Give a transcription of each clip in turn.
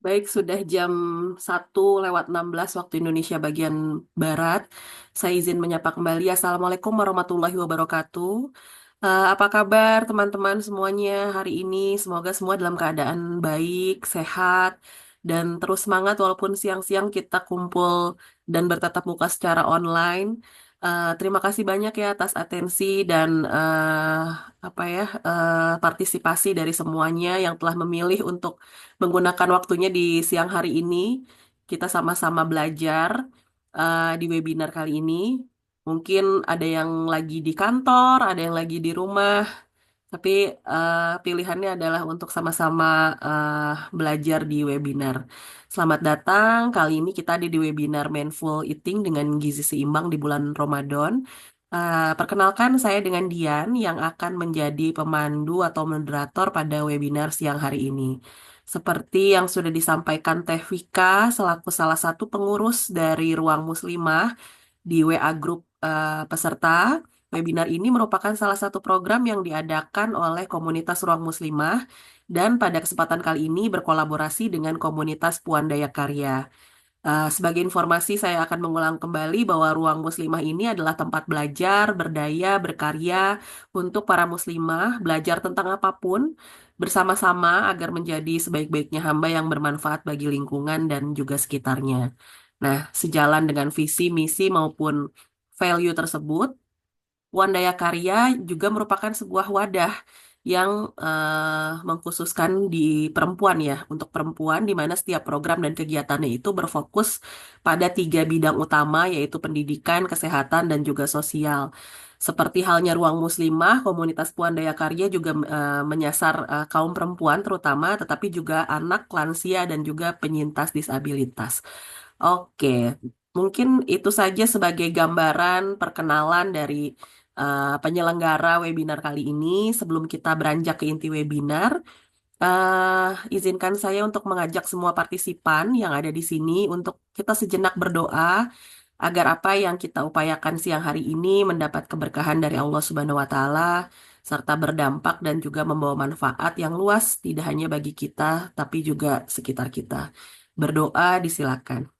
Baik, sudah jam 1:16 waktu Indonesia bagian Barat. Saya izin menyapa kembali. Assalamualaikum warahmatullahi wabarakatuh. Apa kabar teman-teman semuanya hari ini? Semoga semua dalam keadaan baik, sehat, dan terus semangat walaupun siang-siang kita kumpul dan bertatap muka secara online. Terima kasih banyak ya atas atensi dan partisipasi dari semuanya yang telah memilih untuk menggunakan waktunya di siang hari ini. Kita sama-sama belajar di webinar kali ini. Mungkin ada yang lagi di kantor, ada yang lagi di rumah, tapi pilihannya adalah untuk sama-sama belajar di webinar. Selamat datang. Kali ini kita ada di webinar Mindful Eating dengan gizi seimbang di bulan Ramadan. Perkenalkan saya dengan Dian yang akan menjadi pemandu atau moderator pada webinar siang hari ini. Seperti yang sudah disampaikan Teh Vika selaku salah satu pengurus dari Ruang Muslimah di WA Group peserta. Webinar ini merupakan salah satu program yang diadakan oleh komunitas Ruang Muslimah dan pada kesempatan kali ini berkolaborasi dengan komunitas Puan Daya Karya. Sebagai informasi, saya akan mengulang kembali bahwa Ruang Muslimah ini adalah tempat belajar, berdaya, berkarya untuk para muslimah, belajar tentang apapun bersama-sama agar menjadi sebaik-baiknya hamba yang bermanfaat bagi lingkungan dan juga sekitarnya. Nah, sejalan dengan visi, misi maupun value tersebut, Wandaya Karya juga merupakan sebuah wadah yang mengkhususkan di perempuan ya, untuk perempuan di mana setiap program dan kegiatannya itu berfokus pada 3 bidang utama yaitu pendidikan, kesehatan, dan juga sosial. Seperti halnya Ruang Muslimah, komunitas Puan Daya Karya juga menyasar kaum perempuan terutama, tetapi juga anak, lansia, dan juga penyintas disabilitas. Oke, mungkin itu saja sebagai gambaran perkenalan dari penyelenggara webinar kali ini. Sebelum kita beranjak ke inti webinar, izinkan saya untuk mengajak semua partisipan yang ada di sini untuk kita sejenak berdoa agar apa yang kita upayakan siang hari ini mendapat keberkahan dari Allah Subhanahu wa Ta'ala serta berdampak dan juga membawa manfaat yang luas tidak hanya bagi kita tapi juga sekitar kita. Berdoa disilakan.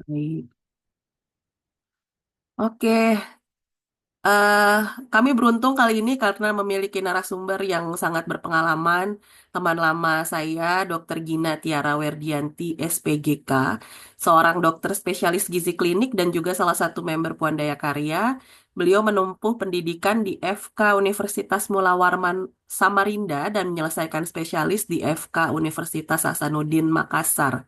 Baik. Oke, eh, kami beruntung kali ini karena memiliki narasumber yang sangat berpengalaman. Teman lama saya, Dr. Gina Tiara Werdianti, SPGK, seorang dokter spesialis gizi klinik dan juga salah satu member Puan Daya Karya. Beliau menempuh pendidikan di FK Universitas Mula Warman Samarinda dan menyelesaikan spesialis di FK Universitas Hasanuddin Makassar.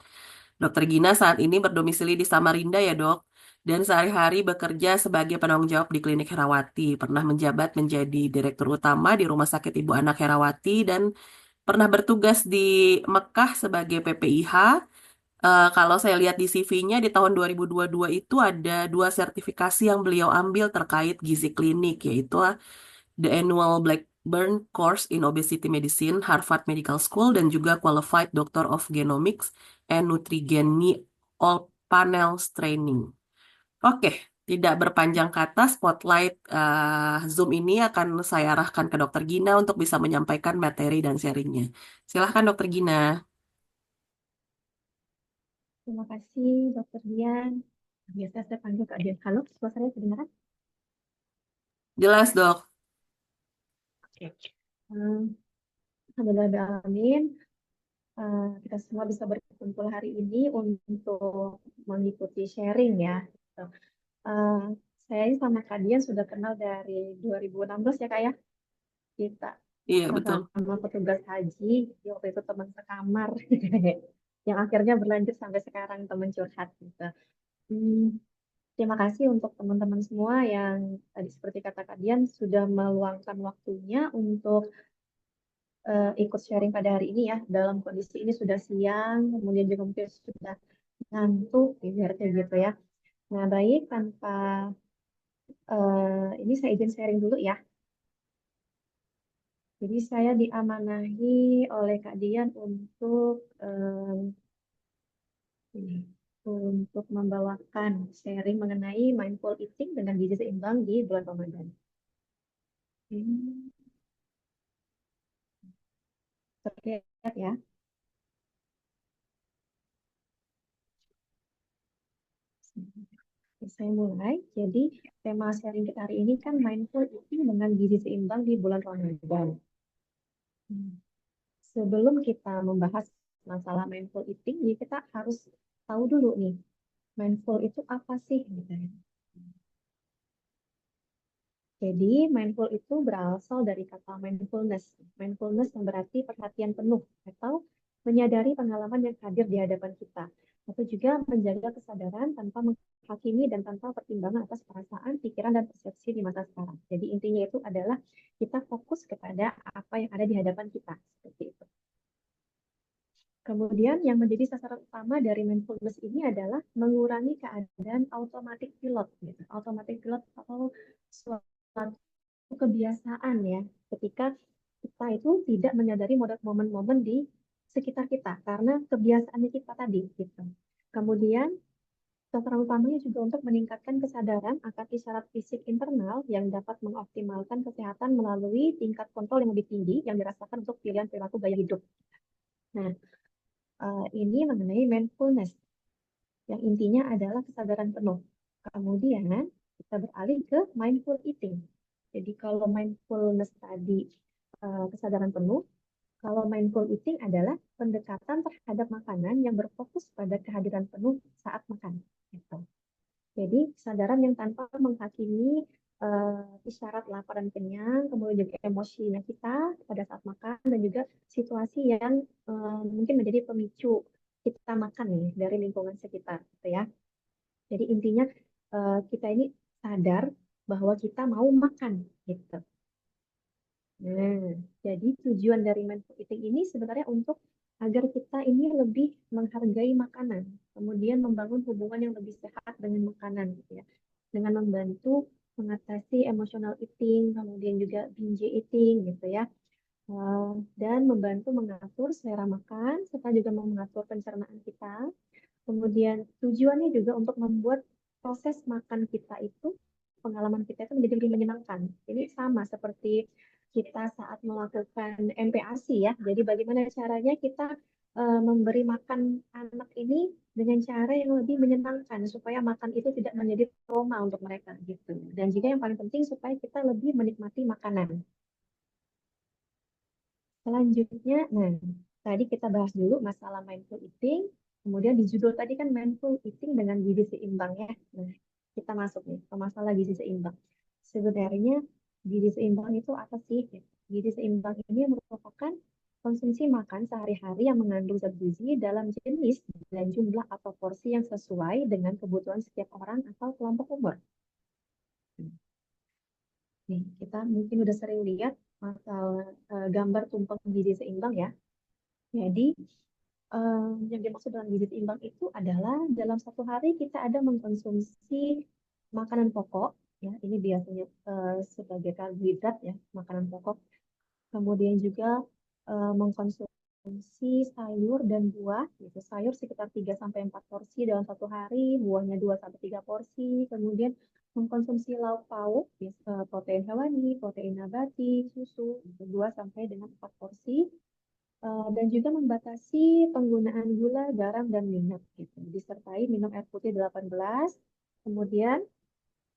Dokter Gina saat ini berdomisili di Samarinda ya dok, dan sehari-hari bekerja sebagai penanggung jawab di Klinik Herawati. Pernah menjabat menjadi Direktur Utama di Rumah Sakit Ibu Anak Herawati dan pernah bertugas di Mekah sebagai PPIH. Kalau saya lihat di CV-nya di tahun 2022 itu ada 2 sertifikasi yang beliau ambil terkait gizi klinik, yaitu The Annual Blackburn Course in Obesity Medicine, Harvard Medical School, dan juga Qualified Doctor of Genomics and Nutrigeny All Panels Training. Oke, tidak berpanjang kata, spotlight Zoom ini akan saya arahkan ke Dr. Gina untuk bisa menyampaikan materi dan sharingnya. Silahkan Dr. Gina. Terima kasih, Dokter Dian. Biasa saya panggil Kak Dian. Halo, suaranya kedengaran? Jelas dok. Oke. Alhamdulillah, kita semua bisa berkumpul hari ini untuk mengikuti sharing ya. Gitu. Eh, saya sama Kak Dian sudah kenal dari 2016 ya Kak ya. Kita Iya betul. sama petugas haji, waktu itu teman sekamar. Yang akhirnya berlanjut sampai sekarang teman curhat gitu. Hmm, Terima kasih untuk teman-teman semua yang tadi seperti kata Kak Dian sudah meluangkan waktunya untuk ikut sharing pada hari ini ya. Dalam kondisi ini sudah siang, kemudian juga mungkin sudah ngantuk, ibaratnya gitu ya. Nah, baik tanpa ini saya izin sharing dulu ya. Jadi saya diamanahi oleh Kak Dian untuk ini. untuk membawakan sharing mengenai mindful eating dengan gizi seimbang di bulan Ramadan. Hmm, terlihat ya. Saya mulai. Jadi tema sharing kita hari ini kan mindful eating dengan gizi seimbang di bulan Ramadan. Hmm. Sebelum kita membahas masalah mindful eating, ya kita harus tahu dulu nih, mindful itu apa sih? Gitu ya. Jadi mindful itu berasal dari kata mindfulness. Mindfulness yang berarti perhatian penuh atau menyadari pengalaman yang hadir di hadapan kita. Atau juga menjaga kesadaran tanpa menghakimi dan tanpa pertimbangan atas perasaan, pikiran, dan persepsi di masa sekarang. Jadi intinya itu adalah kita fokus kepada apa yang ada di hadapan kita. Seperti itu. Kemudian yang menjadi sasaran utama dari mindfulness ini adalah mengurangi keadaan automatic pilot. Gitu. Automatic pilot atau suatu kebiasaan ya, ketika kita itu tidak menyadari momen-momen di sekitar kita karena kebiasaannya kita tadi gitu. Kemudian sasaran utamanya juga untuk meningkatkan kesadaran akan isyarat fisik internal yang dapat mengoptimalkan kesehatan melalui tingkat kontrol yang lebih tinggi yang dirasakan untuk pilihan perilaku gaya hidup. Nah, ini mengenai mindfulness yang intinya adalah kesadaran penuh. Kemudian kita beralih ke mindful eating. Jadi kalau mindfulness tadi kesadaran penuh, kalau mindful eating adalah pendekatan terhadap makanan yang berfokus pada kehadiran penuh saat makan. Gitu. Jadi kesadaran yang tanpa menghakimi isyarat lapar dan kenyang, kemudian juga emosinya kita pada saat makan dan juga situasi yang mungkin menjadi pemicu kita makan nih dari lingkungan sekitar, gitu ya. Jadi intinya kita ini sadar bahwa kita mau makan, gitu. Nah, jadi tujuan dari mindful eating ini sebenarnya untuk agar kita ini lebih menghargai makanan, kemudian membangun hubungan yang lebih sehat dengan makanan, gitu ya. Dengan membantu mengatasi emotional eating, kemudian juga binge eating, gitu ya. Dan membantu mengatur selera makan, serta juga mengatur pencernaan kita. Kemudian tujuannya juga untuk membuat proses makan kita itu, pengalaman kita itu menjadi lebih menyenangkan. Ini sama seperti kita saat melakukan MPASI ya. Jadi bagaimana caranya kita memberi makan anak ini dengan cara yang lebih menyenangkan supaya makan itu tidak menjadi trauma untuk mereka gitu. Dan juga yang paling penting supaya kita lebih menikmati makanan. Selanjutnya, nah tadi kita bahas dulu masalah mindful eating. Kemudian di judul tadi kan mindful eating dengan gizi seimbang ya. Nah, kita masuk nih ke masalah gizi seimbang. Sebenarnya gizi seimbang itu apa sih? Gizi seimbang ini merupakan konsumsi makan sehari-hari yang mengandung zat gizi dalam jenis dan jumlah atau porsi yang sesuai dengan kebutuhan setiap orang atau kelompok umur. Nih, kita mungkin udah sering lihat masalah gambar tumpeng gizi seimbang ya. Jadi yang dimaksud dengan gizi seimbang itu adalah dalam satu hari kita ada mengkonsumsi makanan pokok, ya ini biasanya sebagai karbohidrat ya, makanan pokok. Kemudian juga mengkonsumsi sayur dan buah, gitu. Sayur sekitar 3 sampai 4 porsi dalam satu hari, buahnya 2 sampai 3 porsi. Kemudian mengkonsumsi lauk pauk, ya, protein hewani, protein nabati, susu, gitu, 2 sampai dengan 4 porsi. Dan juga membatasi penggunaan gula, garam, dan minyak gitu. Disertai minum air putih 18. Kemudian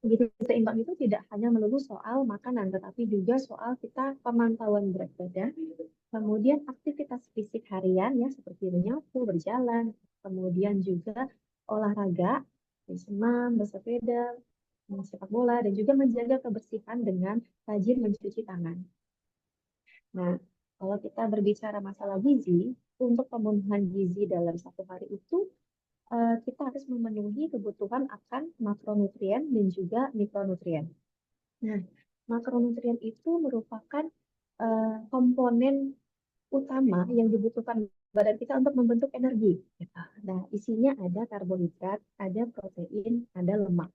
gizi seimbang itu tidak hanya melulu soal makanan, tetapi juga soal kita pemantauan berat badan, kemudian aktivitas fisik harian ya seperti menyapu, berjalan, kemudian juga olahraga, senam, bersepeda, sepak bola, dan juga menjaga kebersihan dengan rajin mencuci tangan. Nah, kalau kita berbicara masalah gizi, untuk pemenuhan gizi dalam satu hari itu, kita harus memenuhi kebutuhan akan makronutrien dan juga mikronutrien. Nah, makronutrien itu merupakan komponen utama yang dibutuhkan badan kita untuk membentuk energi. Gitu. Nah, isinya ada karbohidrat, ada protein, ada lemak.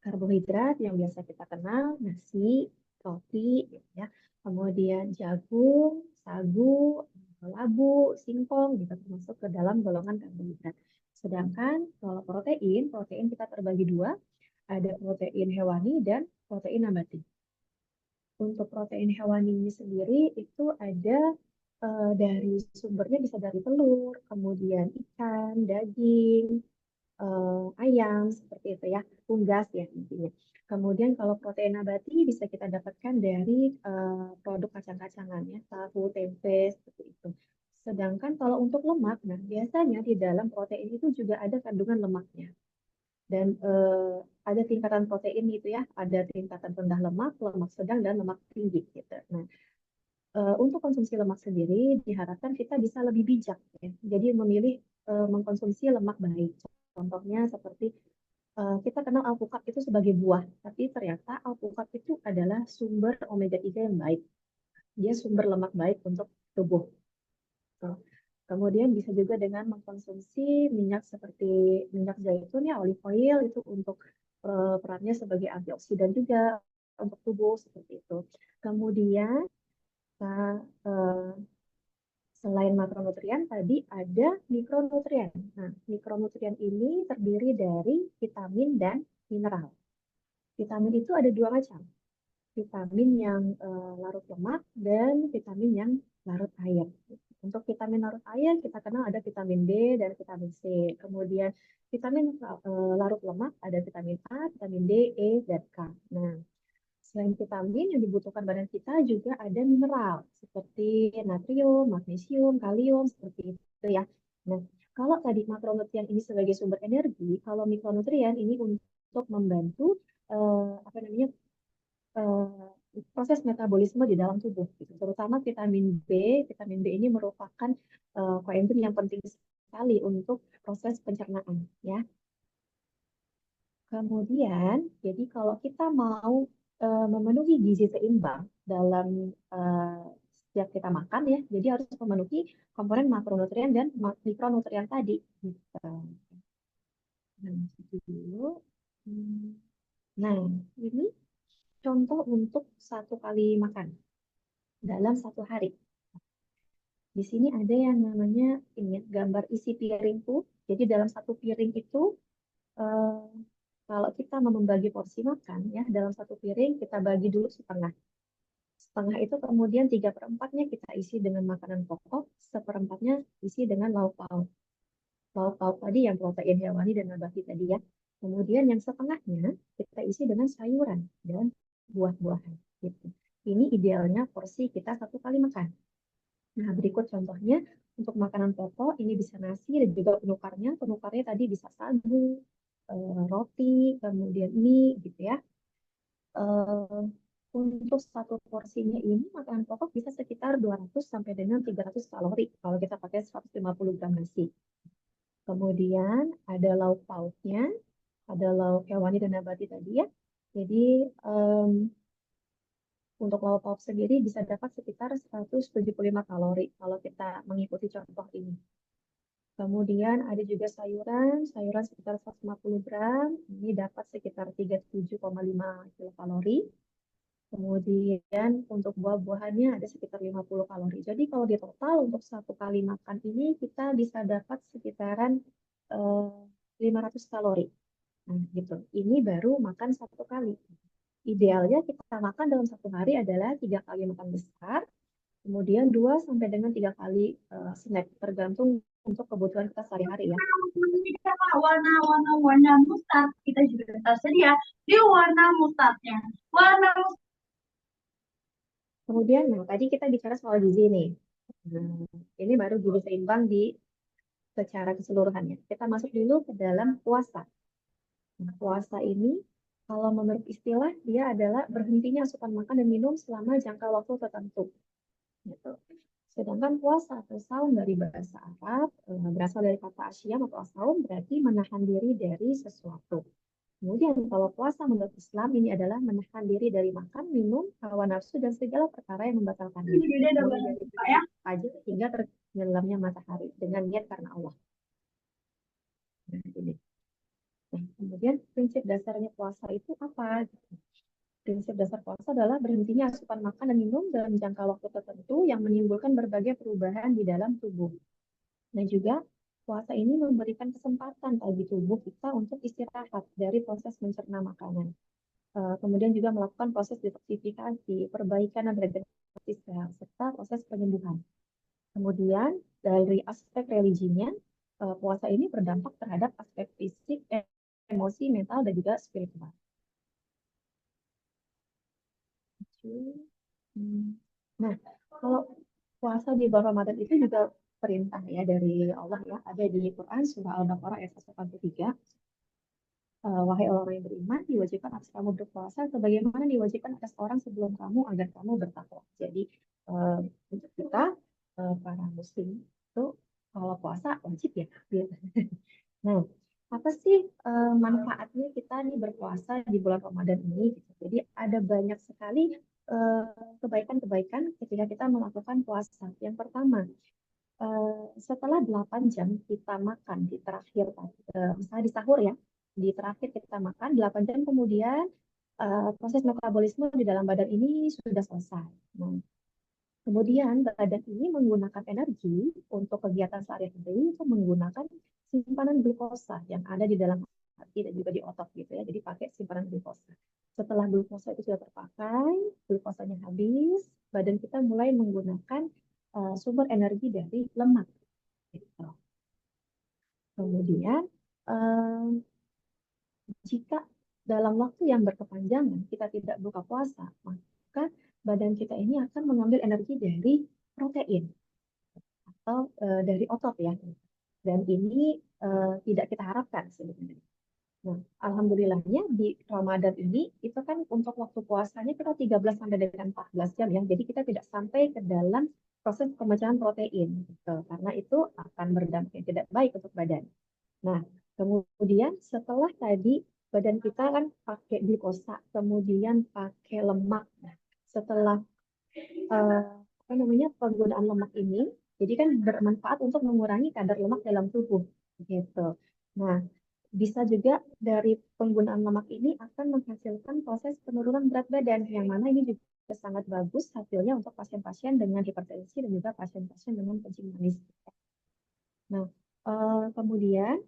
Karbohidrat yang biasa kita kenal, nasi, roti, gitu ya. Kemudian jagung, sagu, labu, singkong, gitu termasuk ke dalam golongan karbohidrat. Sedangkan kalau protein, protein kita terbagi dua, ada protein hewani dan protein nabati. Untuk protein hewani ini sendiri itu ada dari sumbernya bisa dari telur, kemudian ikan, daging, ayam, seperti itu ya, unggas ya intinya. Kemudian kalau protein nabati bisa kita dapatkan dari produk kacang-kacangan ya, tahu, tempe, seperti itu. Sedangkan kalau untuk lemak, nah biasanya di dalam protein itu juga ada kandungan lemaknya. Dan ada tingkatan protein gitu ya, ada tingkatan rendah lemak, lemak sedang, dan lemak tinggi gitu. Nah, untuk konsumsi lemak sendiri diharapkan kita bisa lebih bijak ya. Jadi memilih mengkonsumsi lemak baik. Contohnya seperti kita kenal alpukat itu sebagai buah, tapi ternyata alpukat itu adalah sumber omega 3 yang baik. Dia sumber lemak baik untuk tubuh. Tuh. Kemudian bisa juga dengan mengkonsumsi minyak seperti minyak zaitun ya, olive oil itu untuk perannya sebagai antioksidan juga untuk tubuh seperti itu. Kemudian kita, selain makronutrien tadi ada mikronutrien. Nah, mikronutrien ini terdiri dari vitamin dan mineral. Vitamin itu ada dua macam, vitamin yang larut lemak dan vitamin yang larut air. Untuk vitamin larut air kita kenal ada vitamin D dan vitamin C. Kemudian vitamin larut lemak ada vitamin A, vitamin D, E, dan K. Nah, selain vitamin yang dibutuhkan badan kita juga ada mineral seperti natrium, magnesium, kalium seperti itu ya. Nah, kalau tadi makronutrien ini sebagai sumber energi, kalau mikronutrien ini untuk membantu apa namanya proses metabolisme di dalam tubuh, gitu. Terutama vitamin B. Vitamin B ini merupakan koenzim yang penting sekali untuk proses pencernaan, ya. Kemudian, jadi kalau kita mau memenuhi gizi seimbang dalam eh, setiap kita makan ya, jadi harus memenuhi komponen makronutrien dan mikronutrien tadi. Gitu. Nah, itu dulu. Hmm. Nah, ini contoh untuk satu kali makan dalam satu hari. Di sini ada yang namanya ini ya, gambar isi piringku. Jadi dalam satu piring itu eh, kalau kita mau membagi porsi makan ya dalam satu piring kita bagi dulu setengah. Setengah itu kemudian 3/4-nya kita isi dengan makanan pokok, seperempatnya isi dengan lauk pauk. Lauk pauk tadi yang protein hewani dan nabati tadi ya. Kemudian yang setengahnya kita isi dengan sayuran dan buah-buahan. Gitu. Ini idealnya porsi kita satu kali makan. Nah, berikut contohnya untuk makanan pokok ini bisa nasi dan juga penukarnya. Penukarnya tadi bisa sagu, roti, kemudian mie gitu ya. Eh, untuk satu porsinya ini makanan pokok bisa sekitar 200 sampai dengan 300 kalori kalau kita pakai 150 gram nasi. Kemudian ada lauk pauknya, ada lauk hewani dan nabati tadi ya. Jadi untuk lauk pauk sendiri bisa dapat sekitar 175 kalori kalau kita mengikuti contoh ini. Kemudian ada juga sayuran, sayuran sekitar 150 gram, ini dapat sekitar 37,5 kilokalori. Kemudian untuk buah-buahannya ada sekitar 50 kalori. Jadi kalau di total untuk satu kali makan ini kita bisa dapat sekitaran eh, 500 kalori. Nah, gitu. Ini baru makan satu kali. Idealnya kita makan dalam satu hari adalah 3 kali makan besar, kemudian 2 sampai dengan 3 kali snack, tergantung untuk kebutuhan kita sehari-hari ya. Warna-warna mustard kita juga tersedia di warna mustardnya. Warna Kemudian, nah tadi kita bicara soal gizi nih. Nah, ini baru gizi seimbang di secara keseluruhannya. Kita masuk dulu ke dalam puasa. Nah, puasa ini, kalau menurut istilah, dia adalah berhentinya asupan makan dan minum selama jangka waktu tertentu. Gitu. Sedangkan puasa atau saum dari bahasa Arab berasal dari kata asyam atau saum berarti menahan diri dari sesuatu. Kemudian kalau puasa menurut Islam ini adalah menahan diri dari makan, minum, hawa nafsu dan segala perkara yang membatalkannya. beda Mulai dengan dari Pak ya. pagi hingga tenggelamnya matahari dengan niat karena Allah. Nah, ini. Nah, kemudian prinsip dasarnya puasa itu apa? Prinsip dasar puasa adalah berhentinya asupan makan dan minum dalam jangka waktu tertentu yang menimbulkan berbagai perubahan di dalam tubuh. Nah juga puasa ini memberikan kesempatan bagi tubuh kita untuk istirahat dari proses mencerna makanan. Kemudian juga melakukan proses detoksifikasi, perbaikan dan regenerasi sel, serta proses penyembuhan. Kemudian dari aspek religinya, puasa ini berdampak terhadap aspek fisik, emosi, mental, dan juga spiritual. Nah, kalau puasa di bulan Ramadan itu juga perintah ya dari Allah ya, ada di Quran surah Al-Baqarah ayat 183. Wahai orang yang beriman, diwajibkan atas kamu berpuasa sebagaimana diwajibkan atas orang sebelum kamu agar kamu bertakwa. Jadi eh, untuk kita para muslim itu kalau puasa wajib ya. Gitu. Nah, apa sih manfaatnya kita nih berpuasa di bulan Ramadan ini? Gitu. Jadi ada banyak sekali eh, kebaikan-kebaikan ketika kita melakukan puasa. Yang pertama, setelah 8 jam kita makan di terakhir, misalnya di sahur ya, di terakhir kita makan 8 jam kemudian proses metabolisme di dalam badan ini sudah selesai. Nah, kemudian badan ini menggunakan energi untuk kegiatan sehari-hari itu menggunakan simpanan glukosa yang ada di dalam hati dan juga di otot gitu ya. Jadi pakai simpanan glukosa. Setelah glukosa itu sudah terpakai, glukosanya habis, badan kita mulai menggunakan sumber energi dari lemak gitu. Kemudian eh, jika dalam waktu yang berkepanjangan kita tidak buka puasa, maka badan kita ini akan mengambil energi dari protein atau dari otot ya. Dan ini tidak kita harapkan sebenarnya. Nah, alhamdulillahnya di Ramadan ini itu kan untuk waktu puasanya kita 13 sampai dengan 14 jam ya. Jadi kita tidak sampai ke dalam proses pemecahan protein gitu. Karena itu akan berdampak yang tidak baik untuk badan. Nah, kemudian setelah tadi badan kita kan pakai glukosa, kemudian pakai lemak. Nah, setelah apa namanya penggunaan lemak ini, jadi kan bermanfaat untuk mengurangi kadar lemak dalam tubuh, gitu. Nah, bisa juga dari penggunaan lemak ini akan menghasilkan proses penurunan berat badan, yang mana ini juga sangat bagus hasilnya untuk pasien-pasien dengan hipertensi dan juga pasien-pasien dengan kencing manis. Nah, kemudian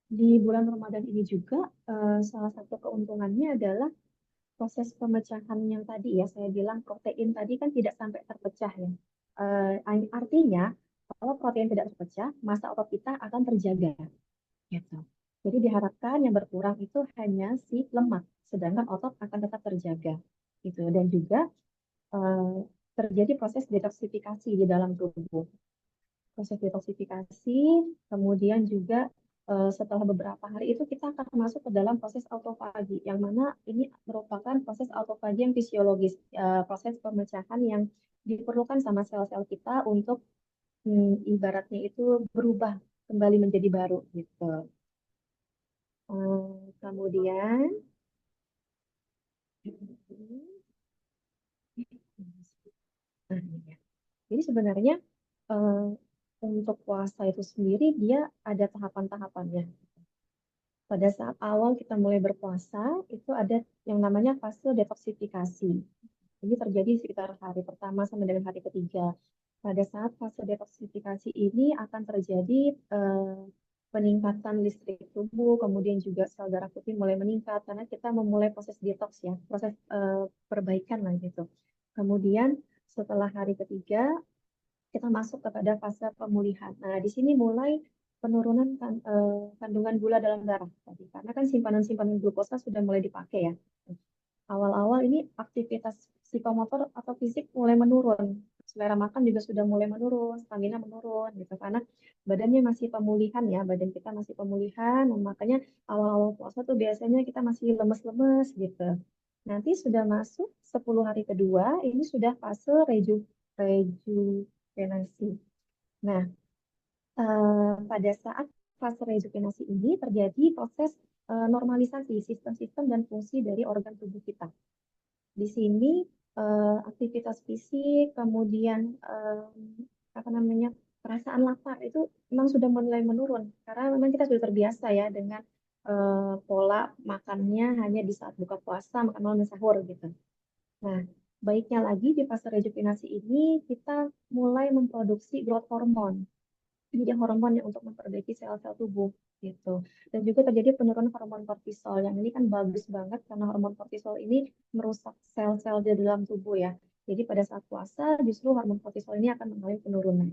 di bulan Ramadan ini juga salah satu keuntungannya adalah proses pemecahan yang tadi ya saya bilang protein tadi kan tidak sampai terpecah ya. Artinya kalau protein tidak terpecah, massa otot kita akan terjaga gitu. Jadi diharapkan yang berkurang itu hanya si lemak, sedangkan otot akan tetap terjaga gitu. Dan juga eh, terjadi proses detoksifikasi di dalam tubuh. Proses detoksifikasi, kemudian juga setelah beberapa hari itu kita akan masuk ke dalam proses autofagi, yang mana ini merupakan proses autofagi yang fisiologis, proses pemecahan yang diperlukan sama sel-sel kita untuk ibaratnya itu berubah kembali menjadi baru gitu. Kemudian, nah, ini ya. Jadi sebenarnya eh, untuk puasa itu sendiri dia ada tahapan-tahapannya. Pada saat awal kita mulai berpuasa, itu ada yang namanya fase detoksifikasi. Ini terjadi sekitar hari pertama sampai dengan hari ketiga. Pada saat fase detoksifikasi ini akan terjadi peningkatan listrik tubuh, kemudian juga sel darah putih mulai meningkat karena kita memulai proses detox ya, proses perbaikan lah gitu. Kemudian setelah hari ketiga kita masuk kepada fase pemulihan. Nah, di sini mulai penurunan kandungan gula dalam darah tadi, karena kan simpanan-simpanan glukosa sudah mulai dipakai ya. Awal-awal ini aktivitas psikomotor atau fisik mulai menurun, selera makan juga sudah mulai menurun, stamina menurun gitu, karena badannya masih pemulihan ya, badan kita masih pemulihan, makanya awal-awal puasa tuh biasanya kita masih lemes-lemes gitu. Nanti sudah masuk 10 hari kedua, ini sudah fase rejuvenasi. Nah, pada saat fase rejuvenasi ini terjadi proses normalisasi sistem-sistem dan fungsi dari organ tubuh kita. Di sini aktivitas fisik, kemudian apa namanya perasaan lapar itu memang sudah mulai menurun karena memang kita sudah terbiasa ya dengan pola makannya hanya di saat buka puasa, makan malam dan sahur gitu. Nah, baiknya lagi di fase rejuvenasi ini kita mulai memproduksi growth hormone. jadi hormon yang untuk memperbaiki sel-sel tubuh gitu. Dan juga terjadi penurunan hormon kortisol. Yang ini kan bagus banget karena hormon kortisol ini merusak sel-sel di dalam tubuh ya. Jadi pada saat puasa justru hormon kortisol ini akan mengalami penurunan.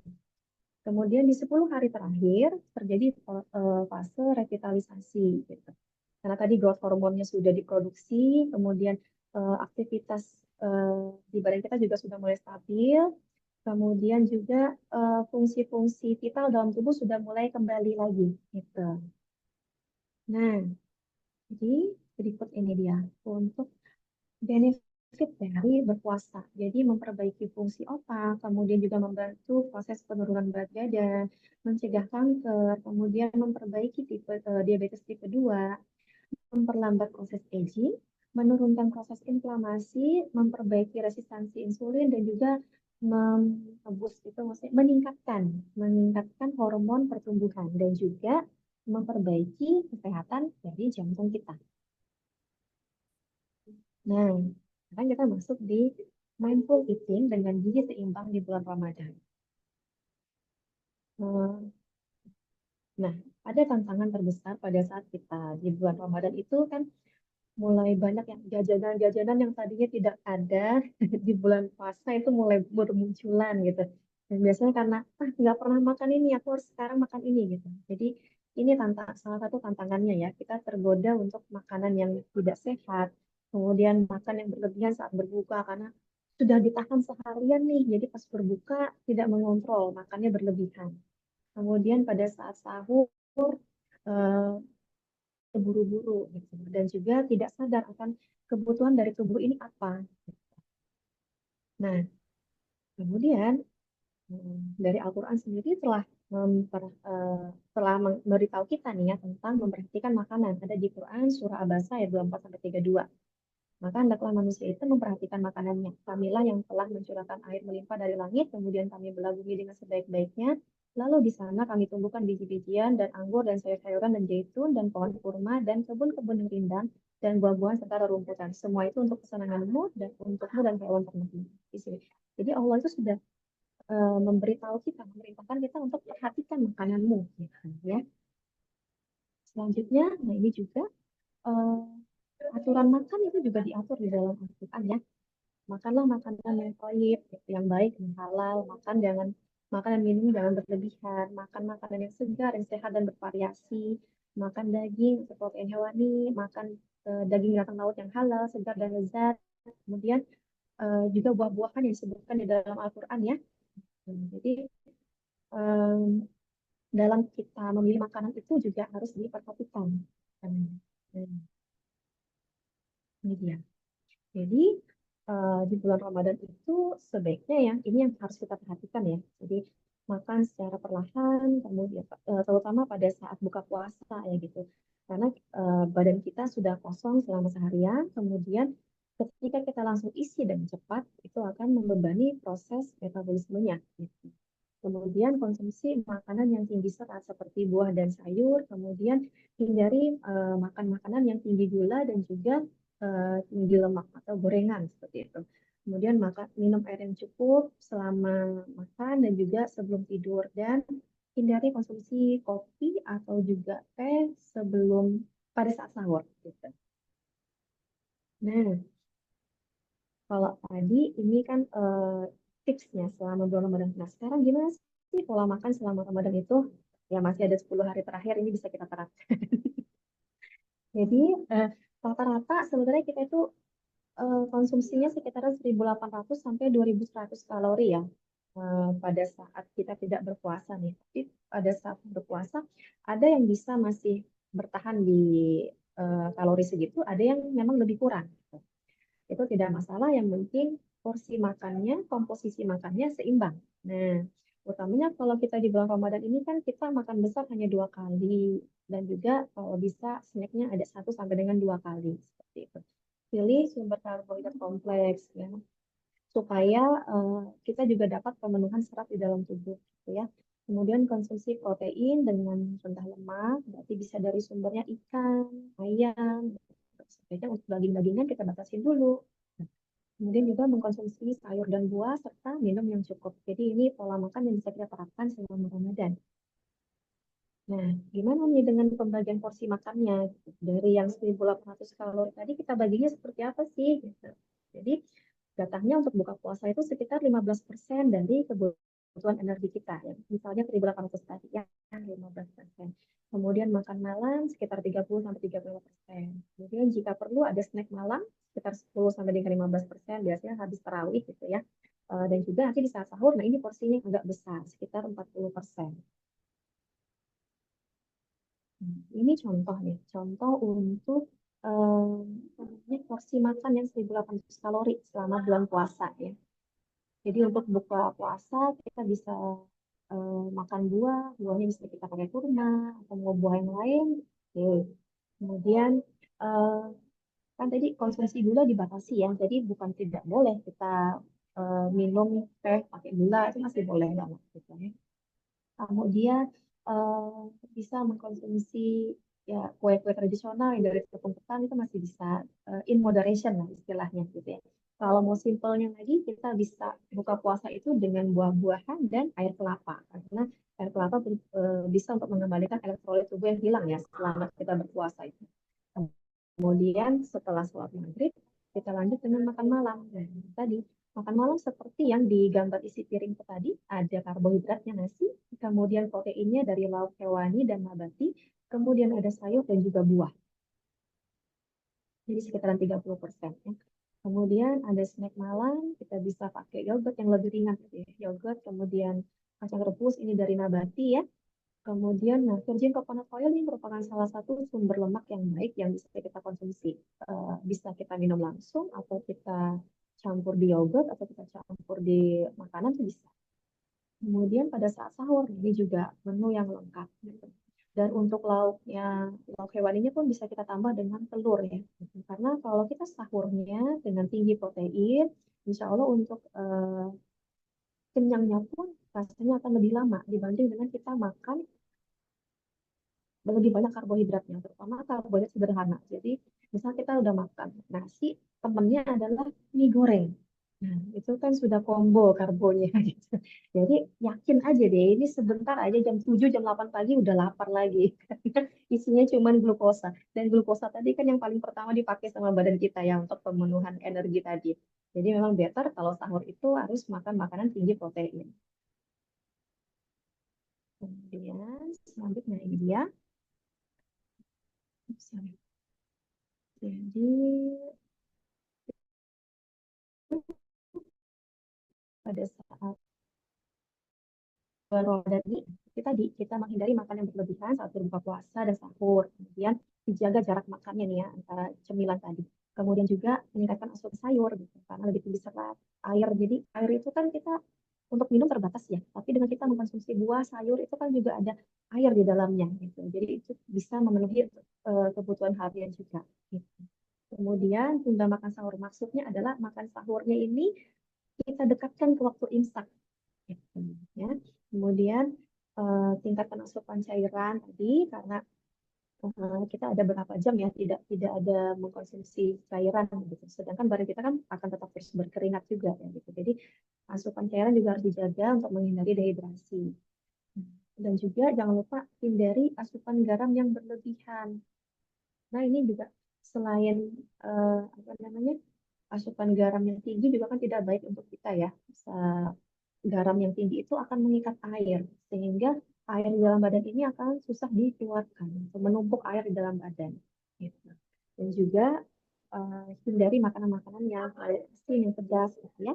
Kemudian di 10 hari terakhir terjadi fase revitalisasi gitu. Karena tadi growth hormonnya sudah diproduksi, kemudian aktivitas di badan kita juga sudah mulai stabil, kemudian juga fungsi-fungsi vital dalam tubuh sudah mulai kembali lagi gitu. Nah, jadi berikut ini dia untuk benefit dari berpuasa. Jadi memperbaiki fungsi otak, kemudian juga membantu proses penurunan berat badan, mencegah kanker, kemudian memperbaiki diabetes tipe 2, memperlambat proses aging, menurunkan proses inflamasi, memperbaiki resistansi insulin dan juga memboost itu maksudnya meningkatkan hormon pertumbuhan dan juga memperbaiki kesehatan dari jantung kita. Nah, sekarang kita masuk di mindful eating dengan gizi seimbang di bulan Ramadan. Nah, ada tantangan terbesar pada saat kita di bulan Ramadan itu kan mulai banyak yang jajanan-jajanan yang tadinya tidak ada di bulan puasa itu mulai bermunculan gitu. Dan biasanya karena nggak pernah makan ini, aku harus sekarang makan ini gitu. Jadi ini salah satu tantangannya ya, kita tergoda untuk makanan yang tidak sehat, kemudian makan yang berlebihan saat berbuka karena sudah ditahan seharian nih, jadi pas berbuka tidak mengontrol, makannya berlebihan. Kemudian pada saat sahur eh, terburu-buru gitu dan juga tidak sadar akan kebutuhan dari tubuh ini apa. Nah, kemudian dari Al-Quran sendiri memberitahu kita nih ya tentang memperhatikan makanan. Ada di Quran surah Abasa ayat 24 sampai 32. Maka hendaklah manusia itu memperhatikan makanannya. Kamilah yang telah mencurahkan air melimpah dari langit, kemudian kami belabungi dengan sebaik-baiknya. Lalu di sana kami tumbuhkan biji-bijian dan anggur dan sayur-sayuran dan zaitun dan pohon kurma dan kebun-kebun yang rindang dan buah-buahan serta rerumputan. Semua itu untuk kesenanganmu dan untukmu dan hewan ternakmu. Di sini. Jadi Allah itu sudah memberitahu kita, memerintahkan kita untuk perhatikan makananmu, gitu, ya. Selanjutnya, nah ini juga eh, aturan makan itu juga diatur di dalam Al-Quran ya. Makanlah makanan yang thayyib, gitu, yang baik, yang halal. Makan dan minum jangan berlebihan. Makan makanan yang segar, yang sehat dan bervariasi. Makan daging atau protein hewani. Makan daging binatang laut yang halal, segar dan lezat. Kemudian juga buah-buahan yang disebutkan di dalam Al-Quran ya. Jadi em, dalam kita memilih makanan itu juga harus diperhatikan. Hmm, ini dia. Jadi di bulan Ramadan itu sebaiknya ya ini yang harus kita perhatikan ya. Jadi makan secara perlahan, kemudian terutama pada saat buka puasa ya gitu. Karena badan kita sudah kosong selama seharian, kemudian ketika kita langsung isi dengan cepat itu akan membebani proses metabolismenya. Gitu. Kemudian konsumsi makanan yang tinggi serat seperti buah dan sayur, kemudian hindari makan makanan yang tinggi gula dan juga tinggi lemak atau gorengan seperti itu. Kemudian minum air yang cukup selama makan dan juga sebelum tidur dan hindari konsumsi kopi atau juga teh sebelum pada saat sahur gitu. Nah, kalau tadi ini kan tipsnya selama bulan Ramadan. Nah, sekarang gimana sih pola makan selama Ramadan itu? Ya masih ada 10 hari terakhir ini bisa kita terapkan. Jadi eh, rata-rata sebenarnya kita itu konsumsinya sekitaran 1.800 sampai 2.100 kalori ya pada saat kita tidak berpuasa nih. Tapi pada saat berpuasa ada yang bisa masih bertahan di kalori segitu, ada yang memang lebih kurang. Itu tidak masalah, yang penting porsi makannya, komposisi makannya seimbang. Nah, utamanya kalau kita di bulan Ramadan ini kan kita makan besar hanya 2 kali, dan juga kalau bisa snacknya ada 1 sampai dengan 2 kali, seperti itu. Pilih sumber karbohidrat kompleks, ya, supaya kita juga dapat pemenuhan serat di dalam tubuh, gitu ya. Kemudian konsumsi protein dengan rendah lemak, berarti bisa dari sumbernya ikan, ayam, sebaiknya untuk daging-dagingan kita batasin dulu. Kemudian juga mengkonsumsi sayur dan buah serta minum yang cukup. Jadi ini pola makan yang bisa kita terapkan selama Ramadan. Nah, gimana nih dengan pembagian porsi makannya? Gitu. Dari yang 1.800 kalori tadi kita baginya seperti apa sih? Gitu. Jadi, jatahnya untuk buka puasa itu sekitar 15% dari kebutuhan energi kita. Ya. Misalnya 1.800 tadi ya, 15%. Kemudian makan malam sekitar 30-35%. Kemudian jika perlu ada snack malam sekitar 10-15%. Biasanya habis tarawih gitu ya. Dan juga nanti di saat sahur, nah ini porsinya agak besar, sekitar 40%. Ini contoh nih, contoh untuk porsi makan yang 1.800 kalori selama bulan puasa ya. Jadi untuk buka puasa kita bisa makan buah, buahnya bisa kita pakai kurma atau mau buah yang lain. Oke. Kemudian eh, kan tadi konsumsi gula dibatasi ya, jadi bukan tidak boleh kita minum teh pakai gula itu masih boleh banget gitu ya. Kemudian eh, bisa mengkonsumsi ya kue-kue tradisional yang dari tepung ketan itu masih bisa in moderation lah istilahnya gitu ya. Kalau mau simpelnya lagi kita bisa buka puasa itu dengan buah-buahan dan air kelapa karena air kelapa bisa untuk mengembalikan elektrolit tubuh yang hilang ya selama kita berpuasa itu. Kemudian setelah sholat maghrib, kita lanjut dengan makan malam. Nah, tadi makan malam seperti yang di gambar isi piring itu tadi, ada karbohidratnya nasi, kemudian proteinnya dari lauk hewani dan nabati, kemudian ada sayur dan juga buah. Jadi sekitaran 30%. Ya. Kemudian ada snack malam, kita bisa pakai yogurt yang lebih ringan. Gitu ya. Yogurt, kemudian kacang rebus ini dari nabati ya. Kemudian, nah, virgin coconut oil ini merupakan salah satu sumber lemak yang baik yang bisa kita konsumsi. Bisa kita minum langsung, atau kita campur di yogurt, atau kita campur di makanan itu bisa. Kemudian pada saat sahur, ini juga menu yang lengkap. Gitu. Dan untuk lauknya, lauk hewaninya pun bisa kita tambah dengan telur ya. Gitu. Karena kalau kita sahurnya dengan tinggi protein, insya Allah untuk kenyangnya pun rasanya akan lebih lama dibanding dengan kita makan lebih banyak karbohidratnya, terutama karbohidrat sederhana. Jadi, misal kita udah makan nasi, temennya adalah mie goreng. Nah, itu kan sudah combo karbonya gitu. Jadi, yakin aja deh, ini sebentar aja jam 7, jam 8 pagi udah lapar lagi. Karena isinya cuma glukosa. Dan glukosa tadi kan yang paling pertama dipakai sama badan kita ya untuk pemenuhan energi tadi. Jadi, memang better kalau sahur itu harus makan makanan tinggi protein. Kemudian, selanjutnya ini dia. Sorry. Jadi pada saat Ramadan ini kita menghindari makan yang berlebihan saat berbuka puasa dan sahur. Kemudian dijaga jarak makannya nih ya antara cemilan tadi. Kemudian juga meningkatkan asupan sayur gitu karena lebih tinggi serat air. Jadi air itu kan kita untuk minum terbatas ya. Tapi dengan kita mengkonsumsi buah, sayur itu kan juga ada air di dalamnya gitu. Jadi itu bisa memenuhi kebutuhan harian juga. Gitu. Kemudian tunda makan sahur maksudnya adalah makan sahurnya ini kita dekatkan ke waktu imsak. Gitu, ya. Kemudian tingkatkan asupan cairan tadi karena kita ada berapa jam ya tidak ada mengkonsumsi cairan gitu. Sedangkan badan kita kan akan tetap terus berkeringat juga ya gitu. Jadi asupan cairan juga harus dijaga untuk menghindari dehidrasi. Dan juga jangan lupa hindari asupan garam yang berlebihan. Nah, ini juga selain apa namanya asupan garam yang tinggi juga kan tidak baik untuk kita ya. Garam yang tinggi itu akan mengikat air sehingga air di dalam badan ini akan susah dikeluarkan, menumpuk air di dalam badan. Gitu. Dan juga hindari makanan-makanan yang asin, yang pedas, gitu ya.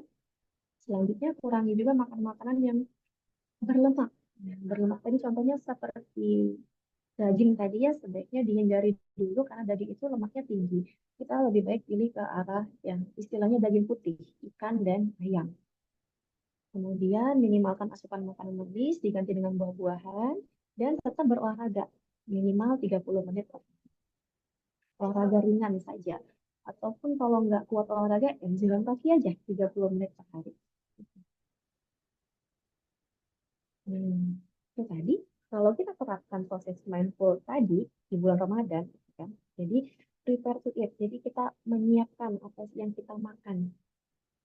Selanjutnya kurangi juga makan makanan yang berlemak. Nah, berlemak tadi contohnya seperti daging tadi ya sebaiknya dihindari dulu karena daging itu lemaknya tinggi. Kita lebih baik pilih ke arah yang istilahnya daging putih, ikan dan ayam. Kemudian minimalkan asupan makanan manis diganti dengan buah-buahan dan tetap berolahraga minimal 30 menit olahraga ringan saja. Ataupun kalau nggak kuat olahraga, ya jalan kaki aja 30 menit per hari. Itu tadi, kalau kita terapkan proses mindful tadi di bulan Ramadan, gitu kan, jadi prepare to eat. Jadi kita menyiapkan apa yang kita makan.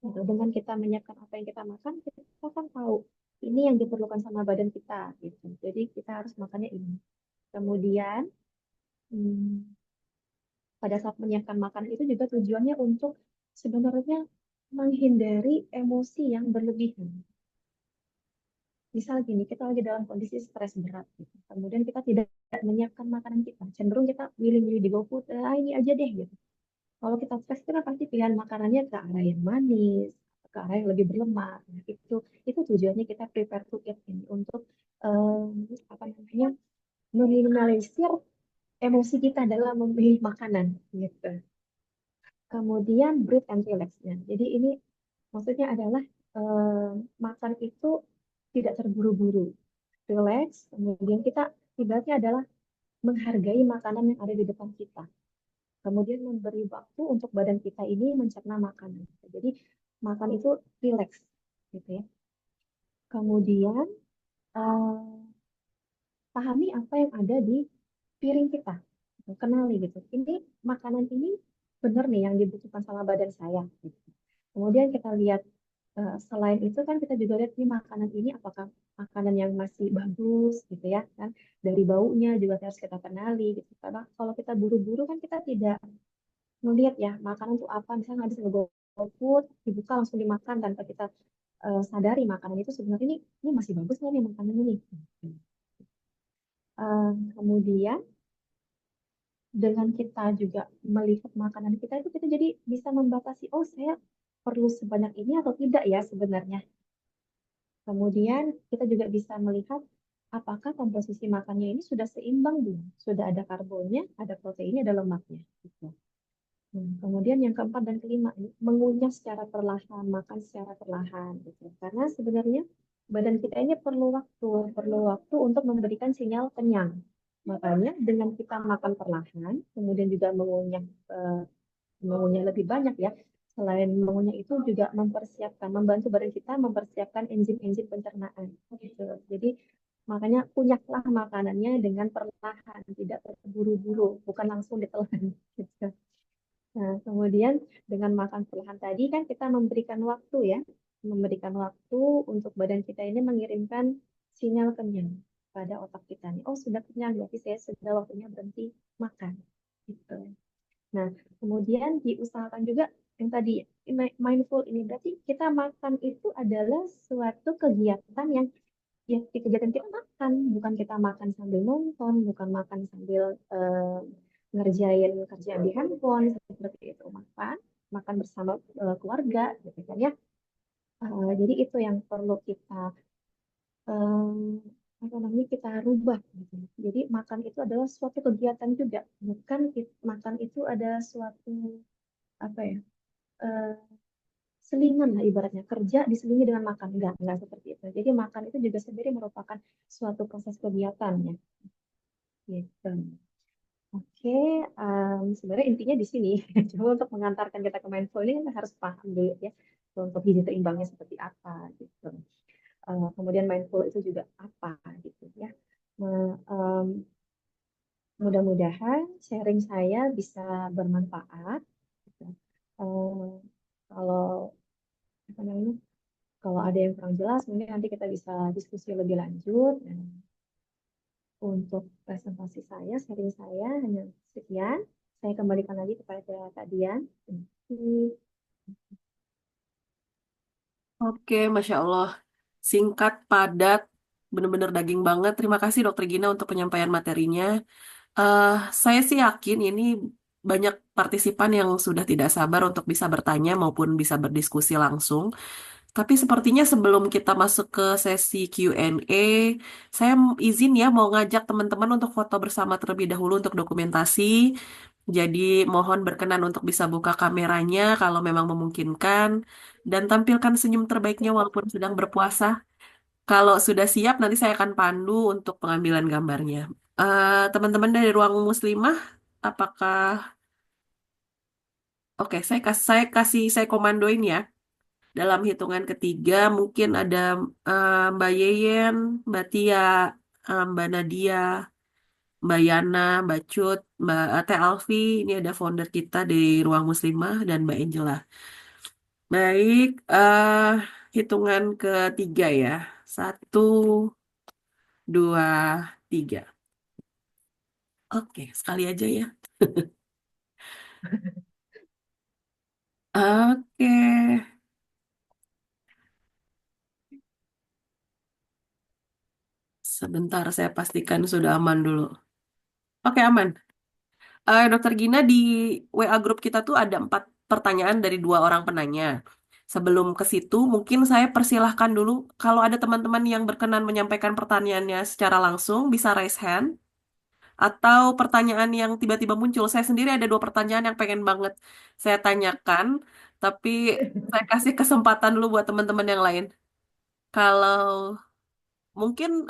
Gitu. Dengan kita menyiapkan apa yang kita makan, kita kan tahu. Ini yang diperlukan sama badan kita gitu. Jadi kita harus makannya ini. Kemudian hmm, pada saat menyiapkan makanan itu juga tujuannya untuk sebenarnya menghindari emosi yang berlebihan. Misal gini, kita lagi dalam kondisi stres berat gitu. Kemudian kita tidak menyiapkan makanan kita. Cenderung kita milih-milih di GoFood, ini aja deh gitu. Kalau kita stres itu kan pasti pilihan makanannya ke arah yang manis, ke arah yang lebih berlemak. Nah, itu tujuannya kita prepare to eat ini untuk apa namanya meminimalisir emosi kita dalam memilih makanan gitu. Kemudian breathe and relax-nya. Jadi ini maksudnya adalah eh, makan itu tidak terburu-buru, relax. Kemudian kita ibaratnya adalah menghargai makanan yang ada di depan kita. Kemudian memberi waktu untuk badan kita ini mencerna makanan. Jadi makan itu relax, gitu ya. Kemudian eh, pahami apa yang ada di piring kita. Gitu. Kenali gitu. Ini makanan ini benar nih yang dibutuhkan sama badan saya. Gitu. Kemudian kita lihat selain itu kan kita juga lihat nih makanan ini apakah makanan yang masih bagus gitu ya kan. Dari baunya juga harus kita kenali gitu. Karena kalau kita buru-buru kan kita tidak melihat ya makanan itu apa misalnya habis nge-GoFood dibuka langsung dimakan tanpa kita sadari makanan itu sebenarnya ini masih bagus nggak nih makanan ini. Kemudian dengan kita juga melihat makanan kita itu kita jadi bisa membatasi, oh saya perlu sebanyak ini atau tidak ya sebenarnya. Kemudian kita juga bisa melihat apakah komposisi makannya ini sudah seimbang belum, sudah ada karbonnya, ada proteinnya, ada lemaknya. Gitu. Kemudian yang keempat dan kelima ini mengunyah secara perlahan, makan secara perlahan gitu. Karena sebenarnya badan kita ini perlu waktu untuk memberikan sinyal kenyang. Makanya dengan kita makan perlahan, kemudian juga eh, mengunyah lebih banyak ya. Selain mengunyah itu juga membantu badan kita mempersiapkan enzim-enzim pencernaan. Gitu. Jadi makanya kunyahlah makanannya dengan perlahan, tidak terburu-buru, bukan langsung ditelan. Gitu. Nah, kemudian dengan makan perlahan tadi kan kita memberikan waktu ya, memberikan waktu untuk badan kita ini mengirimkan sinyal kenyang pada otak kita nih. Oh, sudah kenyang, berarti saya sudah waktunya berhenti makan. Gitu. Nah, kemudian diusahakan juga yang tadi mindful ini berarti kita makan itu adalah suatu kegiatan yang ya di kegiatan kita makan, bukan kita makan sambil nonton, bukan makan sambil ngerjain kerjaan di handphone seperti itu, makan makan bersama keluarga gitu kan ya. Jadi itu yang perlu kita em, apa namanya kita rubah gitu. Jadi makan itu adalah suatu kegiatan juga, bukan makan itu ada suatu apa ya eh, selingan lah ibaratnya kerja diselingi dengan makan enggak seperti itu. Jadi makan itu juga sendiri merupakan suatu proses kegiatan ya gitu. Oke, sebenarnya intinya di sini. Cuma untuk mengantarkan kita ke mindful ini kita harus paham dulu ya untuk gizi seimbangnya seperti apa gitu. Kemudian mindful itu juga apa gitu ya. Nah, mudah-mudahan sharing saya bisa bermanfaat. Gitu. Eh, kalau apa namanya, kalau ada yang kurang jelas, mungkin nanti kita bisa diskusi lebih lanjut. Dan untuk presentasi saya, sharing saya hanya sekian. Saya kembalikan lagi kepada Kak Dian. Terima kasih. Oke, Masya Allah. Singkat, padat, bener-bener daging banget. Terima kasih Dokter Gina untuk penyampaian materinya. Eh, saya sih yakin ini banyak partisipan yang sudah tidak sabar untuk bisa bertanya maupun bisa berdiskusi langsung. Tapi sepertinya sebelum kita masuk ke sesi Q&A, saya izin ya mau ngajak teman-teman untuk foto bersama terlebih dahulu untuk dokumentasi. Jadi mohon berkenan untuk bisa buka kameranya kalau memang memungkinkan dan tampilkan senyum terbaiknya walaupun sedang berpuasa. Kalau sudah siap nanti saya akan pandu untuk pengambilan gambarnya. Teman-teman dari ruang muslimah, apakah oke, saya komandoin ya. Dalam hitungan ketiga, mungkin ada Mbak Yeyen, Mbak Tia, Mbak Nadia, Mbak Yana, Mbak Cut, Mbak Teh Alfi, ini ada founder kita di Ruang Muslimah, dan Mbak Angela. Baik, hitungan ketiga ya. Satu, dua, tiga. Oke, sekali aja ya. Oke, sebentar saya pastikan sudah aman dulu. Oke, aman. Dokter Gina, di WA grup kita tuh ada 4 pertanyaan dari 2 orang penanya. Sebelum ke situ, mungkin saya persilahkan dulu kalau ada teman-teman yang berkenan menyampaikan pertanyaannya secara langsung, bisa raise hand. Atau pertanyaan yang tiba-tiba muncul. Saya sendiri ada 2 pertanyaan yang pengen banget saya tanyakan, tapi saya kasih kesempatan dulu buat teman-teman yang lain. Kalau mungkin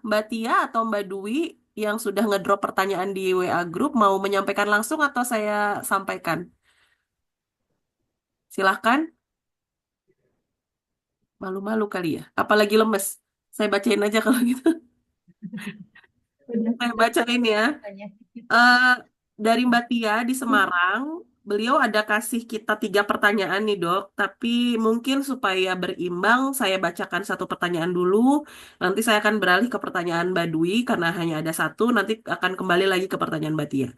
Mbak Tia atau Mbak Dwi yang sudah ngedrop pertanyaan di WA Group mau menyampaikan langsung atau saya sampaikan? Silahkan. Malu-malu kali ya. Apalagi lemes. Saya bacain aja kalau gitu. Udah, Saya udah bacain siap ya. tanya. Eh, dari Mbak Tia di Semarang, beliau ada kasih kita 3 pertanyaan nih dok, tapi mungkin supaya berimbang, saya bacakan 1 pertanyaan dulu, nanti saya akan beralih ke pertanyaan Mbak Dwi, karena hanya ada satu, nanti akan kembali lagi ke pertanyaan Mbak Tia.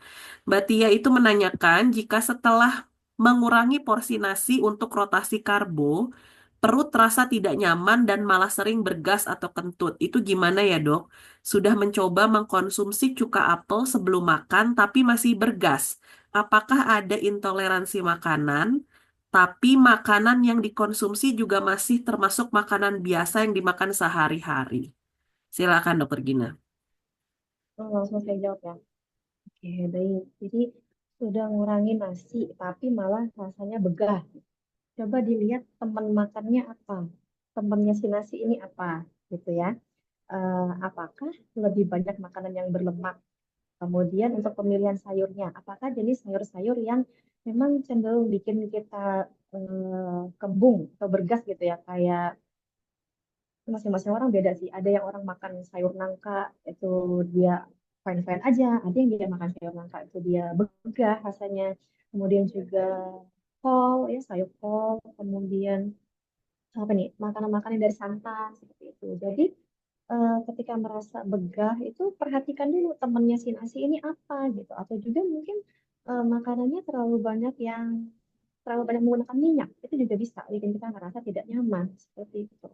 Mbak Tia itu menanyakan, jika setelah mengurangi porsi nasi untuk rotasi karbo, perut terasa tidak nyaman dan malah sering bergas atau kentut, itu gimana ya dok? Sudah mencoba mengkonsumsi cuka apel sebelum makan tapi masih bergas. Apakah ada intoleransi makanan? Tapi makanan yang dikonsumsi juga masih termasuk makanan biasa yang dimakan sehari-hari. Silakan Dokter Gina. Oh, langsung saya jawab ya. Oke, baik. Jadi sudah ngurangi nasi, tapi malah rasanya begah. Coba dilihat teman makannya apa. Temannya si nasi ini apa, gitu ya. Apakah lebih banyak makanan yang berlemak? Kemudian untuk pemilihan sayurnya, apakah jenis sayur-sayur yang memang cenderung bikin kita kembung atau bergas gitu ya, kayak masing-masing orang beda sih. Ada yang orang makan sayur nangka itu dia fine-fine aja, ada yang dia makan sayur nangka itu dia begah rasanya. Kemudian juga kol ya, sayur kol, kemudian apa nih, makanan-makanan dari santan seperti itu. Jadi ketika merasa begah itu perhatikan dulu temennya si nasi ini apa gitu, atau juga mungkin makanannya terlalu banyak menggunakan minyak, itu juga bisa bikin kita merasa tidak nyaman seperti itu.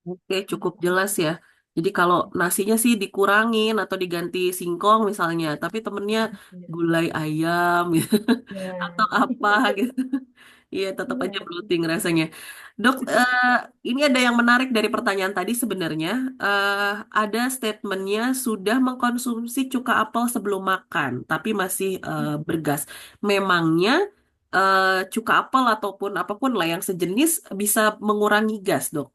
Oke, cukup jelas ya. Jadi kalau nasinya sih dikurangin atau diganti singkong misalnya, tapi temennya gulai ayam gitu, atau Ya. apa gitu. Iya, tetap aja Iya. bloating rasanya. Dok, ini ada yang menarik dari pertanyaan tadi sebenarnya. Eh, ada statementnya sudah mengkonsumsi cuka apel sebelum makan, tapi masih bergas. Memangnya cuka apel ataupun apapun lah yang sejenis bisa mengurangi gas, dok?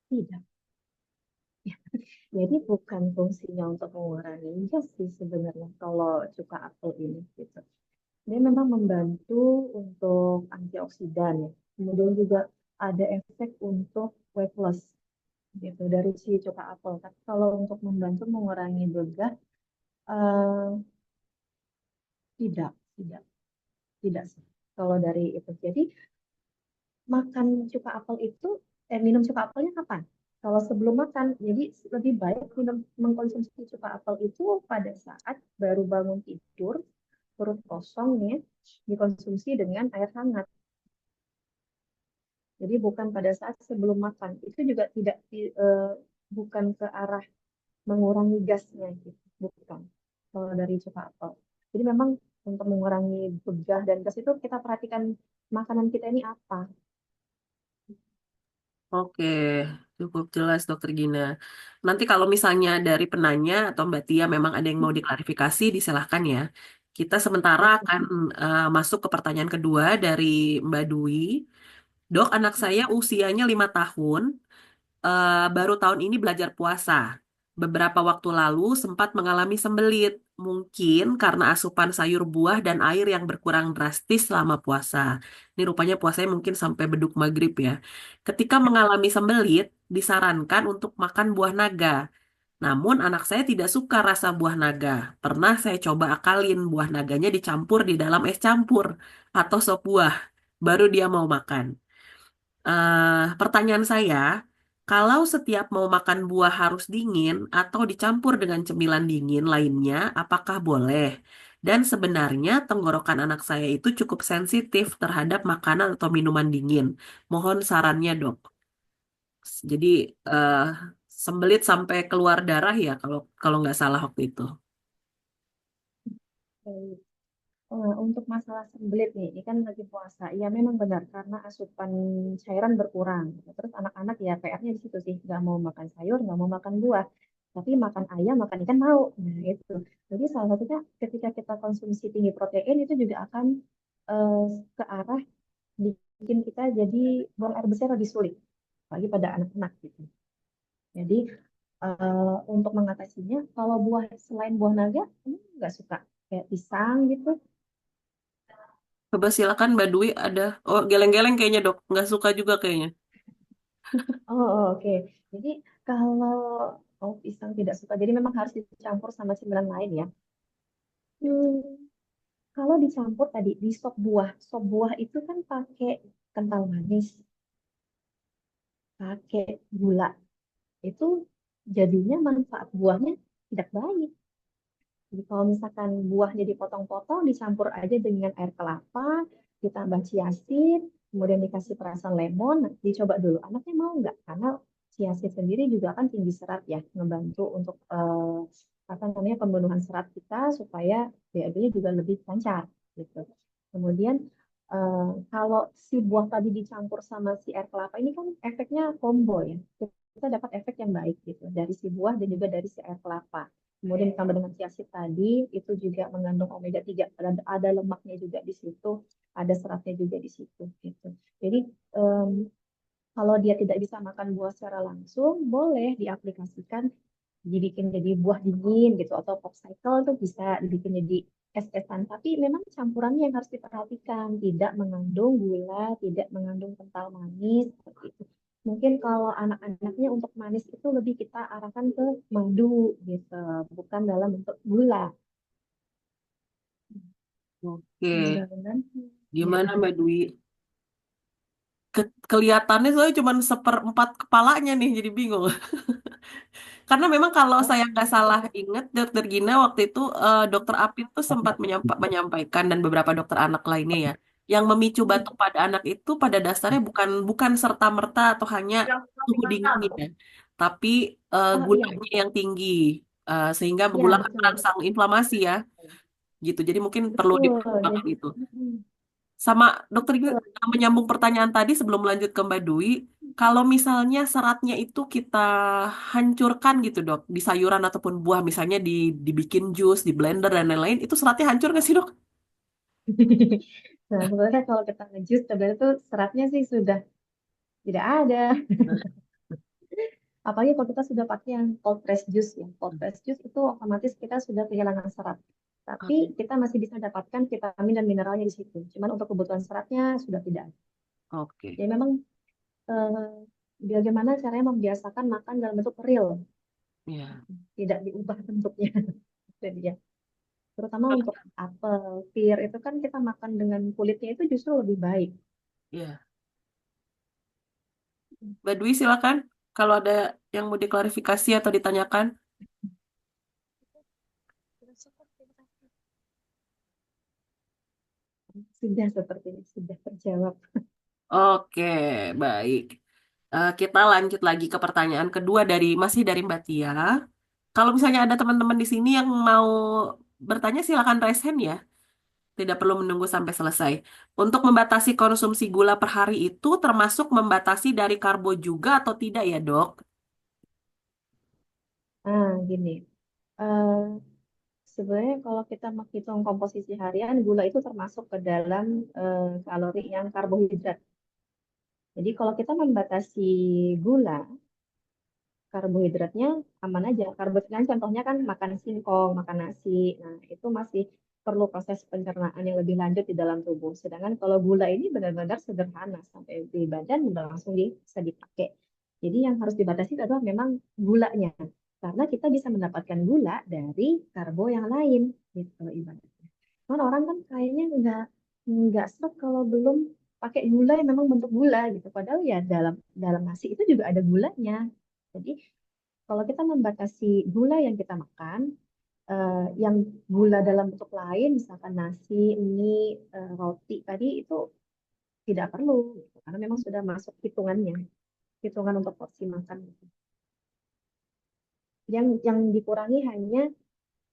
Tidak. Ya. Jadi bukan fungsinya untuk mengurangi gas sih sebenarnya kalau cuka apel ini gitu. Dia memang membantu untuk antioksidan ya. Kemudian juga ada efek untuk weight loss gitu dari si cuka apel. Tapi kalau untuk membantu mengurangi berat, eh, tidak, tidak, tidak sih. Kalau dari itu. Jadi makan cuka apel itu, minum cuka apelnya kapan? Kalau sebelum makan, jadi lebih baik mengkonsumsi cuka apel itu pada saat baru bangun tidur, perut kosong ya, dikonsumsi dengan air hangat. Jadi bukan pada saat sebelum makan. Itu juga bukan ke arah mengurangi gasnya gitu, bukan. Kalau dari cuka apel. Jadi memang untuk mengurangi begah dan gas itu kita perhatikan makanan kita ini apa. Oke, cukup jelas Dokter Gina. Nanti kalau misalnya dari penanya atau Mbak Tia memang ada yang mau diklarifikasi, disilahkan ya. Kita sementara Oke. akan masuk ke pertanyaan kedua dari Mbak Dwi. Dok, anak saya usianya 5 tahun, baru tahun ini belajar puasa. Beberapa waktu lalu sempat mengalami sembelit, mungkin karena asupan sayur buah dan air yang berkurang drastis selama puasa. Ini rupanya puasanya mungkin sampai beduk maghrib ya. Ketika mengalami sembelit, disarankan untuk makan buah naga. Namun anak saya tidak suka rasa buah naga. Pernah saya coba akalin buah naganya dicampur di dalam es campur atau sop buah. Baru dia mau makan. Pertanyaan saya, kalau setiap mau makan buah harus dingin atau dicampur dengan cemilan dingin lainnya, apakah boleh? Dan sebenarnya tenggorokan anak saya itu cukup sensitif terhadap makanan atau minuman dingin. Mohon sarannya, Dok. Jadi eh, sembelit sampai keluar darah ya kalau kalau nggak salah waktu itu. Baik. Untuk masalah sembelit nih, ini kan lagi puasa. Ya memang benar karena asupan cairan berkurang. Terus anak-anak ya PR-nya di situ sih, nggak mau makan sayur, nggak mau makan buah. Tapi makan ayam, makan ikan mau. Nah itu. Jadi salah satunya ketika kita konsumsi tinggi protein itu juga akan eh, ke arah bikin kita jadi buang air besar lebih sulit, apalagi pada anak-anak gitu. Jadi untuk mengatasinya, kalau buah selain buah naga, nggak suka kayak pisang gitu. Coba silakan Mbak Dwi ada. Oh, geleng-geleng kayaknya, Dok. Nggak suka juga kayaknya. Oke. Jadi kalau pisang tidak suka, jadi memang harus dicampur sama cemilan lain ya. Hmm, kalau dicampur tadi di sop buah itu kan pakai kental manis, pakai gula. Itu jadinya manfaat buahnya tidak baik. Jadi kalau misalkan buahnya dipotong-potong, dicampur aja dengan air kelapa, ditambah chia seed, kemudian dikasih perasan lemon, nah, dicoba dulu. Anaknya mau nggak? Karena chia seed sendiri juga kan tinggi serat ya, ngebantu untuk apa namanya pembunuhan serat kita supaya BAB-nya juga lebih lancar gitu. Kemudian kalau si buah tadi dicampur sama si air kelapa ini kan efeknya combo ya. Kita dapat efek yang baik gitu dari si buah dan juga dari si air kelapa. Kemudian ditambah dengan chia seed tadi, itu juga mengandung omega 3. Ada lemaknya juga di situ, ada seratnya juga di situ. Gitu. Jadi em, kalau dia tidak bisa makan buah secara langsung, boleh diaplikasikan dibikin jadi buah dingin gitu atau popsicle tuh bisa dibikin jadi es-esan. Tapi memang campurannya yang harus diperhatikan, tidak mengandung gula, tidak mengandung kental manis seperti itu. Mungkin kalau anak-anaknya untuk manis itu lebih kita arahkan ke madu gitu, bukan dalam bentuk gula. Oke. Mudah-mudahan ya. Gimana Mbak Dwi? Kelihatannya soalnya cuma seperempat kepalanya nih, jadi bingung. Karena memang kalau Oh, saya nggak salah ingat, Dokter Gina waktu itu Dokter Apit tuh sempat menyampaikan dan beberapa dokter anak lainnya ya, yang memicu batuk pada anak itu pada dasarnya bukan bukan serta-merta atau hanya suhu dinginnya, tapi oh iya, gulanya yang tinggi. Sehingga iya gula kan betul, merangsang inflamasi ya, gitu. Jadi mungkin perlu betul. dipertimbangkan Jadi itu. Sama dokter Gina betul. menyambung pertanyaan tadi sebelum lanjut ke Mbak Dwi, kalau misalnya seratnya itu kita hancurkan gitu dok, di sayuran ataupun buah misalnya dibikin jus, di blender dan lain-lain, itu seratnya hancur nggak sih dok? Nah, sebenarnya kalau kita ngejus sebenarnya tuh seratnya sih sudah tidak ada. Apalagi kalau kita sudah pakai yang cold press juice ya. Cold press juice itu otomatis kita sudah kehilangan serat. Tapi kita masih bisa dapatkan vitamin dan mineralnya di situ. Cuman untuk kebutuhan seratnya sudah tidak ada. Oke, Jadi memang eh, bagaimana caranya membiasakan makan dalam bentuk real, ya, tidak diubah bentuknya. Itu dia. Terutama untuk apel, pir itu kan kita makan dengan kulitnya itu justru lebih baik. ya. Mbak Dwi silakan, kalau ada yang mau diklarifikasi atau ditanyakan. Sudah sepertinya sudah terjawab. Oke, baik. Kita lanjut lagi ke pertanyaan kedua masih dari Mbak Tia. Kalau misalnya ada teman-teman di sini yang mau bertanya, silakan raise hand ya. Tidak perlu menunggu sampai selesai. Untuk membatasi konsumsi gula per hari itu termasuk membatasi dari karbo juga atau tidak ya, Dok? Gini. eh, Sebenarnya kalau kita menghitung komposisi harian, gula itu termasuk ke dalam kalori yang karbohidrat. Jadi kalau kita membatasi gula, karbohidratnya aman aja. Karbohidratnya contohnya kan makan singkong, makan nasi. Nah, itu masih perlu proses pencernaan yang lebih lanjut di dalam tubuh. Sedangkan kalau gula ini benar-benar sederhana, sampai di badan udah langsung bisa dipakai. Jadi yang harus dibatasi adalah memang gulanya. Karena kita bisa mendapatkan gula dari karbo yang lain, gitu ibaratnya. Kan orang kan kayaknya nggak seret kalau belum pakai gula yang memang bentuk gula gitu. Padahal ya dalam dalam nasi itu juga ada gulanya. Jadi kalau kita membatasi gula yang kita makan, yang gula dalam bentuk lain, misalkan nasi, mie, roti tadi itu tidak perlu, gitu. Karena memang sudah masuk hitungannya, hitungan untuk porsi makan. Gitu. Yang dikurangi hanya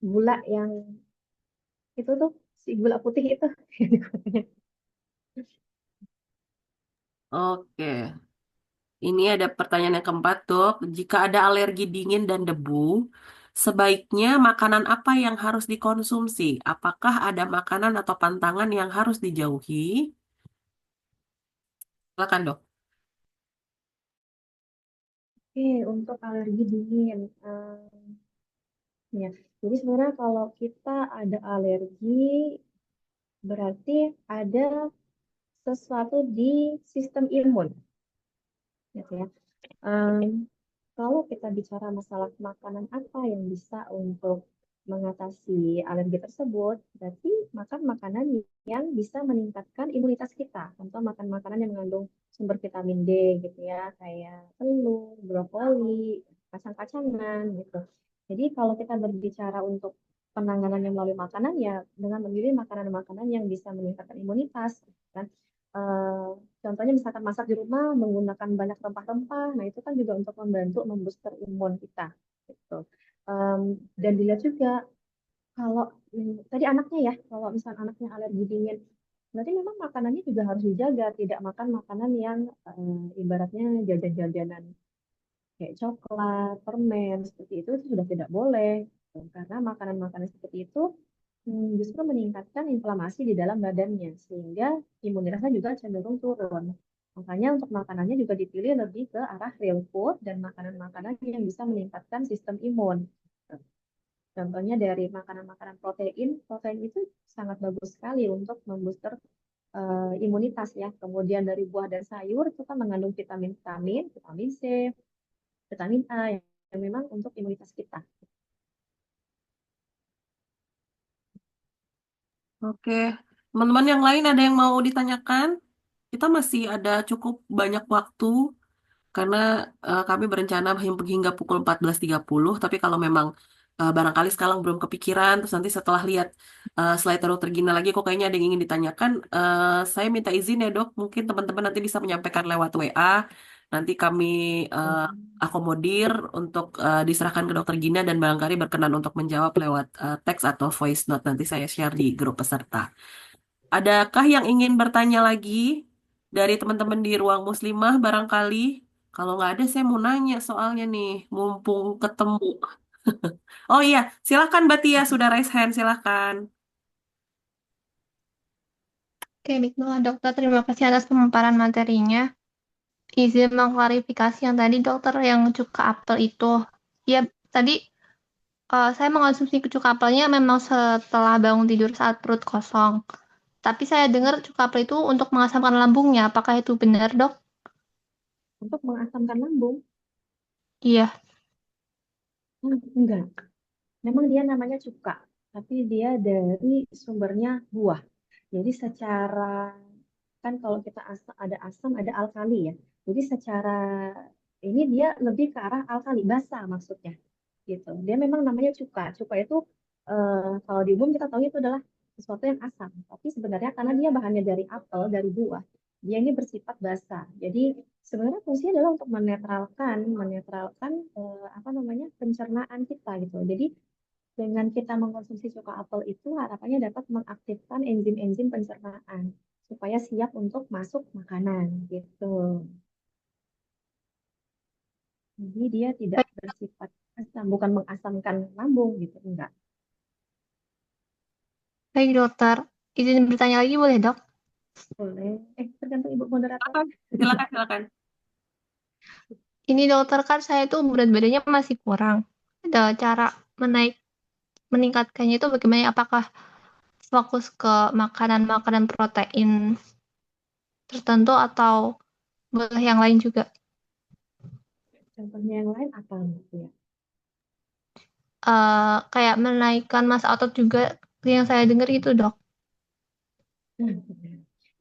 gula yang itu tuh si gula putih itu. yang dikurangi. Oke. Ini ada pertanyaan yang keempat, Dok. Jika ada alergi dingin dan debu, sebaiknya makanan apa yang harus dikonsumsi? Apakah ada makanan atau pantangan yang harus dijauhi? Silakan, Dok. Oke, untuk alergi dingin, ya. Jadi sebenarnya kalau kita ada alergi, berarti ada sesuatu di sistem imun, gitu ya. Em, Kalau kita bicara masalah makanan apa yang bisa untuk mengatasi alergi tersebut, berarti makan makanan yang bisa meningkatkan imunitas kita. Contoh makan makanan yang mengandung sumber vitamin D gitu ya, kayak telur, brokoli, kacang-kacangan gitu. Jadi kalau kita berbicara untuk penanganan yang melalui makanan ya dengan memilih makanan-makanan yang bisa meningkatkan imunitas, kan. Eh, Contohnya misalkan masak di rumah menggunakan banyak rempah-rempah, nah itu kan juga untuk membantu membooster imun kita, gitu. Em, dan dilihat juga kalau tadi anaknya ya, kalau misalnya anaknya alergi dingin, berarti memang makanannya juga harus dijaga, tidak makan makanan yang ibaratnya jajan-jajanan kayak coklat, permen, seperti itu sudah tidak boleh. Karena makanan-makanan seperti itu justru meningkatkan inflamasi di dalam badannya, sehingga imunitasnya juga cenderung turun. Makanya untuk makanannya juga dipilih lebih ke arah real food dan makanan-makanan yang bisa meningkatkan sistem imun. Contohnya dari makanan-makanan protein, protein itu sangat bagus sekali untuk membooster imunitas ya. Kemudian dari buah dan sayur itu kan mengandung vitamin-vitamin, vitamin C, vitamin A yang memang untuk imunitas kita. Oke. Teman-teman yang lain ada yang mau ditanyakan? Kita masih ada cukup banyak waktu. Karena kami berencana hingga pukul 14.30, tapi kalau memang barangkali sekarang belum kepikiran, terus nanti setelah lihat slide Dr. Gina lagi, kok kayaknya ada yang ingin ditanyakan, saya minta izin ya dok, mungkin teman-teman nanti bisa menyampaikan lewat WA, nanti kami akomodir untuk diserahkan ke Dr. Gina dan barangkali berkenan untuk menjawab lewat teks atau voice note, nanti saya share di grup peserta. Adakah yang ingin bertanya lagi dari teman-teman di ruang muslimah barangkali? Kalau nggak ada, saya mau nanya soalnya nih, mumpung ketemu. Oh iya, silakan Mbak Tia, sudah raise hand, silakan. Oke, baiklah dokter. Terima kasih atas pemaparan materinya. Izin mengklarifikasi yang tadi dokter yang cuka apel itu. Ya, tadi saya mengonsumsi cuka apelnya memang setelah bangun tidur saat perut kosong. Tapi saya dengar cuka apel itu untuk mengasamkan lambungnya. Apakah itu benar, dok? Untuk mengasamkan lambung, Iya. enggak. Memang dia namanya cuka, tapi dia dari sumbernya buah. Jadi secara kan kalau kita ada asam, ada alkali ya. Jadi secara ini dia lebih ke arah alkali basa maksudnya, gitu. Dia memang namanya cuka. Cuka itu kalau di umum kita tahu itu adalah sesuatu yang asam. Tapi sebenarnya karena dia bahannya dari apel, dari buah, dia ini bersifat basa. Jadi sebenarnya fungsinya adalah untuk menetralkan apa namanya pencernaan kita gitu. Jadi dengan kita mengkonsumsi cuka apel itu harapannya dapat mengaktifkan enzim-enzim pencernaan supaya siap untuk masuk makanan gitu. Jadi dia tidak Baik, bersifat asam, bukan mengasamkan lambung gitu, enggak. baik dokter. Izin bertanya lagi boleh, dok? Boleh. Tergantung ibu moderator. Silakan, silakan, silakan. Ini dokter kan saya tuh berat badannya masih kurang. Ada cara meningkatkannya itu bagaimana? Apakah fokus ke makanan-makanan protein tertentu atau boleh yang lain juga? Contohnya yang lain apa gitu ya? Kayak menaikkan massa otot juga yang saya dengar itu, dok. Nah,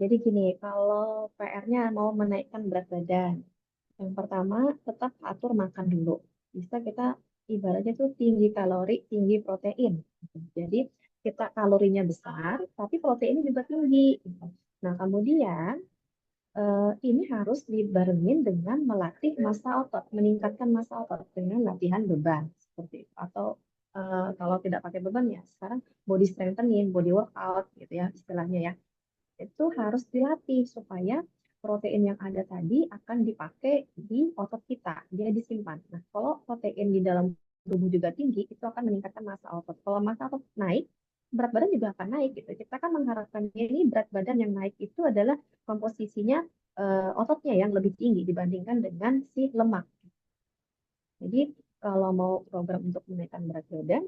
Jadi gini, kalau PR-nya mau menaikkan berat badan, yang pertama tetap atur makan dulu. Bisa kita ibaratnya tuh tinggi kalori, tinggi protein. Gitu. Jadi kita kalorinya besar, tapi proteinnya juga tinggi. Gitu. Nah, kemudian ini harus dibarengin dengan melatih massa otot, meningkatkan massa otot dengan latihan beban seperti itu. Atau kalau tidak pakai beban ya sekarang body strengthening, body workout gitu ya istilahnya ya. Itu harus dilatih supaya protein yang ada tadi akan dipakai di otot kita, dia disimpan. Nah, kalau protein di dalam tubuh juga tinggi, itu akan meningkatkan massa otot. Kalau massa otot naik, berat badan juga akan naik gitu. Kita kan mengharapkan ini berat badan yang naik itu adalah komposisinya ototnya yang lebih tinggi dibandingkan dengan si lemak. Jadi kalau mau program untuk menaikkan berat badan,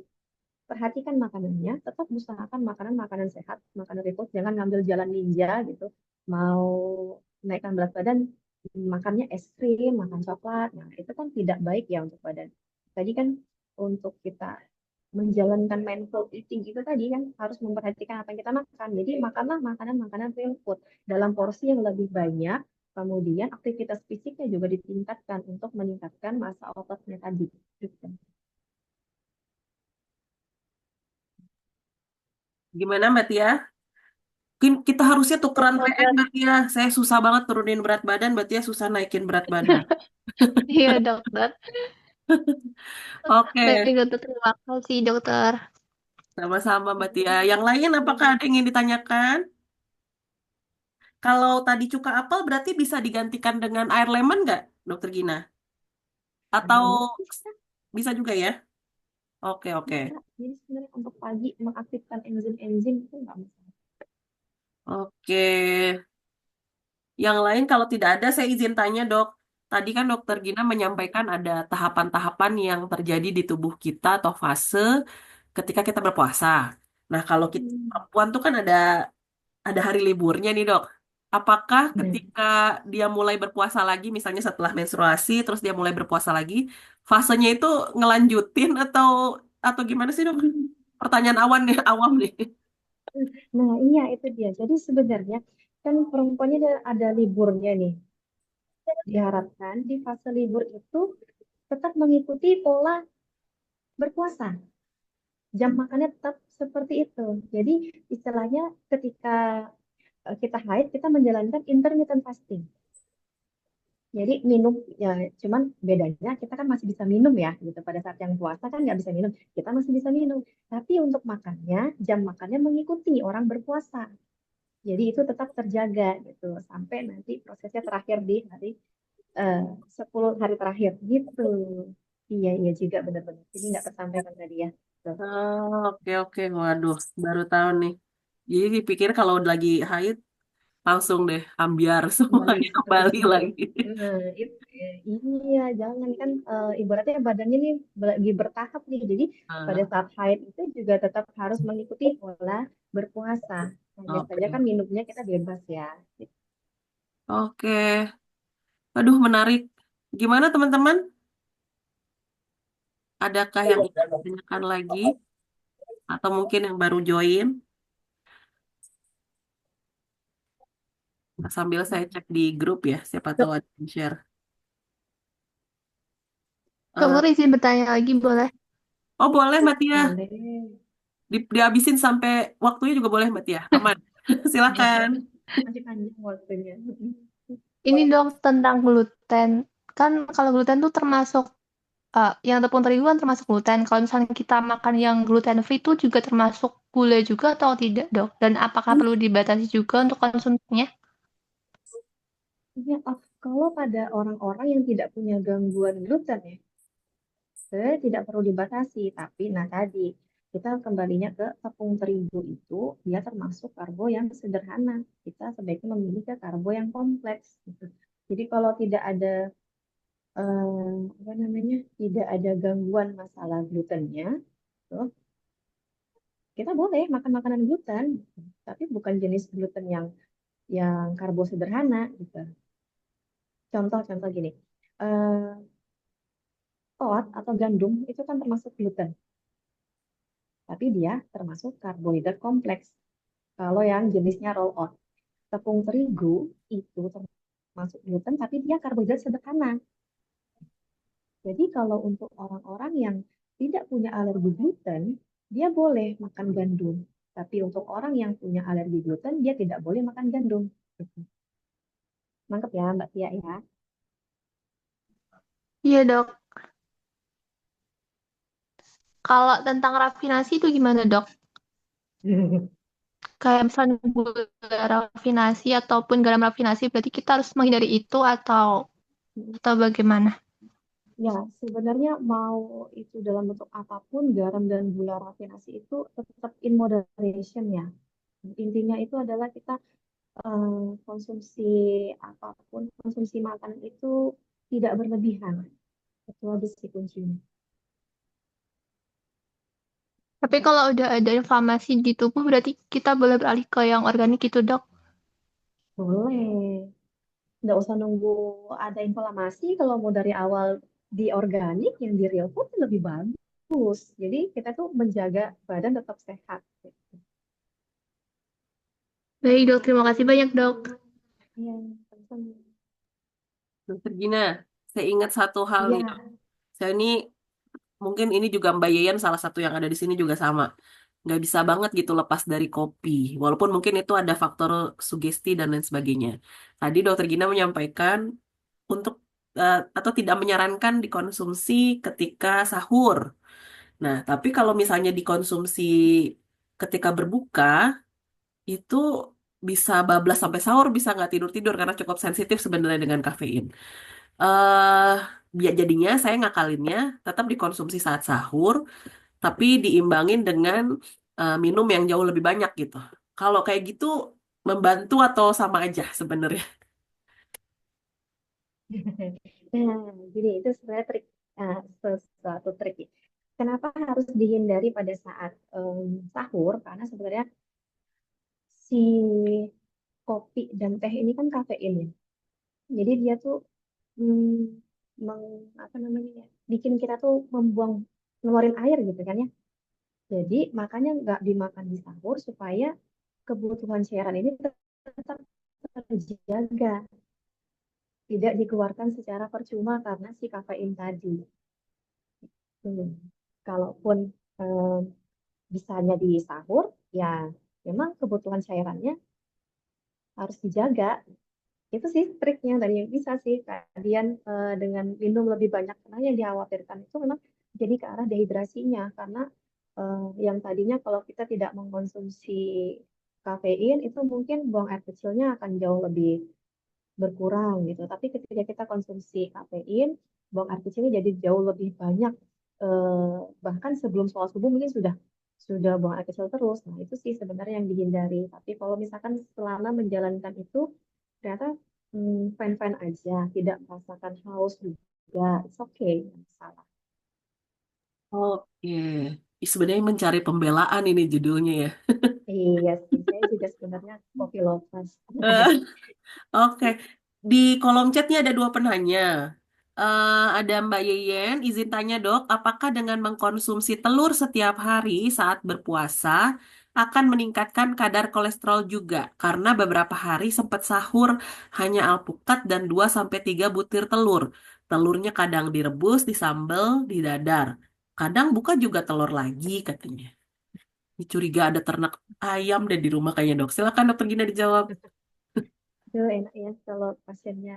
perhatikan makanannya, tetap usahakan makanan-makanan sehat, makanan repot, jangan ngambil jalan ninja gitu. Mau naikkan berat badan, makannya es krim, makan coklat, nah itu kan tidak baik ya untuk badan. Tadi kan untuk kita menjalankan mindful eating itu tadi kan harus memperhatikan apa yang kita makan. Jadi makanlah makanan-makanan real food dalam porsi yang lebih banyak, kemudian aktivitas fisiknya juga ditingkatkan untuk meningkatkan massa ototnya tadi. Gitu. Gimana Mbak Tia? Mungkin kita harusnya tukeran PR Mbak Tia. Saya susah banget turunin berat badan, Mbak Tia susah naikin berat badan. Iya, dokter. Oke, Baik, dokter. Terima kasih, dokter. sama-sama Mbak Tia. Yang lain apakah ada yang ingin ditanyakan? Kalau tadi cuka apel berarti bisa digantikan dengan air lemon nggak, Dokter Gina? Atau Bisa. bisa juga ya? Oke, oke. Bisa. Jadi sebenarnya untuk pagi mengaktifkan enzim-enzim itu nggak masalah. Oke. Yang lain kalau tidak ada, saya izin tanya dok. Tadi kan dokter Gina menyampaikan ada tahapan-tahapan yang terjadi di tubuh kita atau fase ketika kita berpuasa. Nah, kalau kita Hmm. perempuan tuh kan ada hari liburnya nih dok. Apakah Nah, ketika dia mulai berpuasa lagi, misalnya setelah menstruasi, terus dia mulai berpuasa lagi, fasenya itu ngelanjutin atau gimana sih dok? Pertanyaan awan nih, awam nih. nah, iya itu dia. Jadi sebenarnya kan perempuannya ada liburnya nih. Diharapkan di fase libur itu tetap mengikuti pola berpuasa. Jam makannya tetap seperti itu. Jadi istilahnya ketika kita haid, kita menjalankan intermittent fasting. Jadi minum ya, cuman bedanya kita kan masih bisa minum ya, gitu. Pada saat yang puasa kan nggak bisa minum, kita masih bisa minum. Tapi untuk makannya, jam makannya mengikuti orang berpuasa. Jadi itu tetap terjaga gitu sampai nanti prosesnya terakhir di hari eh, 10 hari terakhir gitu. Iya iya juga benar-benar. Jadi nggak tersampaikan tadi ya. Tuh. Oh, oke oke. Waduh, baru tahu nih. Jadi dipikir kalau lagi haid langsung deh ambiar Kembali semuanya seperti kembali itu. lagi. Nah, iya, jangan kan ibaratnya badannya nih lagi bertahap nih. Jadi pada Ah, saat haid itu juga tetap harus mengikuti pola berpuasa. Hanya saja oke. kan minumnya kita bebas ya. Oke. Aduh, menarik. Gimana teman-teman? Adakah yang ingin ditanyakan lagi? Atau mungkin yang baru join? Nah, sambil saya cek di grup ya, siapa tahu ada yang share. Eh, Dokter izin bertanya lagi, boleh? oh boleh Mbak Tia. Boleh. Dihabisin sampai waktunya juga boleh Mbak Tia. Aman. Silakan. Masih panjang waktunya. Ini dok tentang gluten. Kan kalau gluten tuh termasuk, yang tepung terigu kan termasuk gluten. Kalau misalnya kita makan yang gluten free itu juga termasuk gula juga atau tidak dok? Dan apakah perlu dibatasi juga untuk konsumsinya? Ya, kalau pada orang-orang yang tidak punya gangguan gluten ya, sebenarnya tidak perlu dibatasi, tapi nah tadi kita kembalinya ke tepung terigu itu dia termasuk karbo yang sederhana. Kita sebaiknya memilih ke karbo yang kompleks gitu. Jadi kalau tidak ada apa namanya, tidak ada gangguan masalah glutennya, tuh, kita boleh makan makanan gluten, tapi bukan jenis gluten yang karbo sederhana gitu. Contoh-contoh gini, eh, oat atau gandum itu kan termasuk gluten, tapi dia termasuk karbohidrat kompleks. Kalau yang jenisnya roll oat. Tepung terigu itu termasuk gluten, tapi dia karbohidrat sederhana. Jadi kalau untuk orang-orang yang tidak punya alergi gluten, dia boleh makan gandum. Tapi untuk orang yang punya alergi gluten, dia tidak boleh makan gandum. Gitu. Nangkep ya, Mbak Tia ya. Iya, Dok. Kalau tentang rafinasi itu gimana, Dok? Kayak misalnya gula rafinasi ataupun garam rafinasi, berarti kita harus menghindari itu atau bagaimana? Ya, sebenarnya mau itu dalam bentuk apapun, garam dan gula rafinasi itu tetap in moderation ya. Intinya itu adalah kita konsumsi apapun, konsumsi makanan itu tidak berlebihan. Itu aja sih kuncinya. Tapi kalau udah ada inflamasi di tubuh, berarti kita boleh beralih ke yang organik itu, Dok. Boleh. Nggak usah nunggu ada inflamasi. Kalau mau dari awal di organik, yang di real food lebih bagus. Jadi kita tuh menjaga badan tetap sehat. Baik, Dok. Terima kasih banyak, Dok. Iya, sama-sama. Dokter Gina, saya ingat satu hal nih, Dok. Iya. Saya ini mungkin ini juga Mbak Yeyen salah satu yang ada di sini juga sama. Nggak bisa banget gitu lepas dari kopi. Walaupun mungkin itu ada faktor sugesti dan lain sebagainya. Tadi Dokter Gina menyampaikan untuk atau tidak menyarankan dikonsumsi ketika sahur. Nah, tapi kalau misalnya dikonsumsi ketika berbuka, itu bisa bablas sampai sahur, bisa nggak tidur-tidur karena cukup sensitif sebenarnya dengan kafein. eh biar jadinya saya ngakalinnya tetap dikonsumsi saat sahur, tapi diimbangin dengan minum yang jauh lebih banyak gitu. Kalau kayak gitu membantu atau sama aja sebenarnya? Nah, jadi itu sebenarnya trik, sesuatu trik ya. Kenapa harus dihindari pada saat sahur? Karena sebenarnya si kopi dan teh ini kan kafein ya. Jadi dia tuh apa namanya ya, bikin kita tuh ngeluarin air gitu kan ya. Jadi makanya nggak dimakan di sahur supaya kebutuhan cairan ini tetap terjaga, tidak dikeluarkan secara percuma karena si kafein tadi. Hmm. Kalaupun eh, bisanya di sahur, ya memang kebutuhan cairannya harus dijaga. Itu sih triknya dari yang bisa sih kalian dengan minum lebih banyak karena yang dikhawatirkan itu memang jadi ke arah dehidrasinya karena yang tadinya kalau kita tidak mengkonsumsi kafein itu mungkin buang air kecilnya akan jauh lebih berkurang gitu. Tapi ketika kita konsumsi kafein, buang air kecilnya jadi jauh lebih banyak. Bahkan sebelum sholat subuh mungkin sudah buang air kecil terus. Nah itu sih sebenarnya yang dihindari. Tapi kalau misalkan selama menjalankan itu ternyata fine-fine aja, tidak merasakan haus juga, it's okay, nggak masalah. Oke. Ih, sebenarnya mencari pembelaan ini judulnya ya. Iya sih, saya juga sebenarnya coffee lovers. Eh, Oke, di kolom chatnya ada dua penanya. Ada Mbak Yeyen, izin tanya dok, apakah dengan mengkonsumsi telur setiap hari saat berpuasa akan meningkatkan kadar kolesterol juga? Karena beberapa hari sempat sahur hanya alpukat dan 2 sampai 3 butir telur. Telurnya kadang direbus, disambel, didadar. Kadang buka juga telur lagi katanya. Ini curiga ada ternak ayam deh di rumah kayaknya dok. Silakan dokter Gina dijawab. Itu enak ya kalau pasiennya,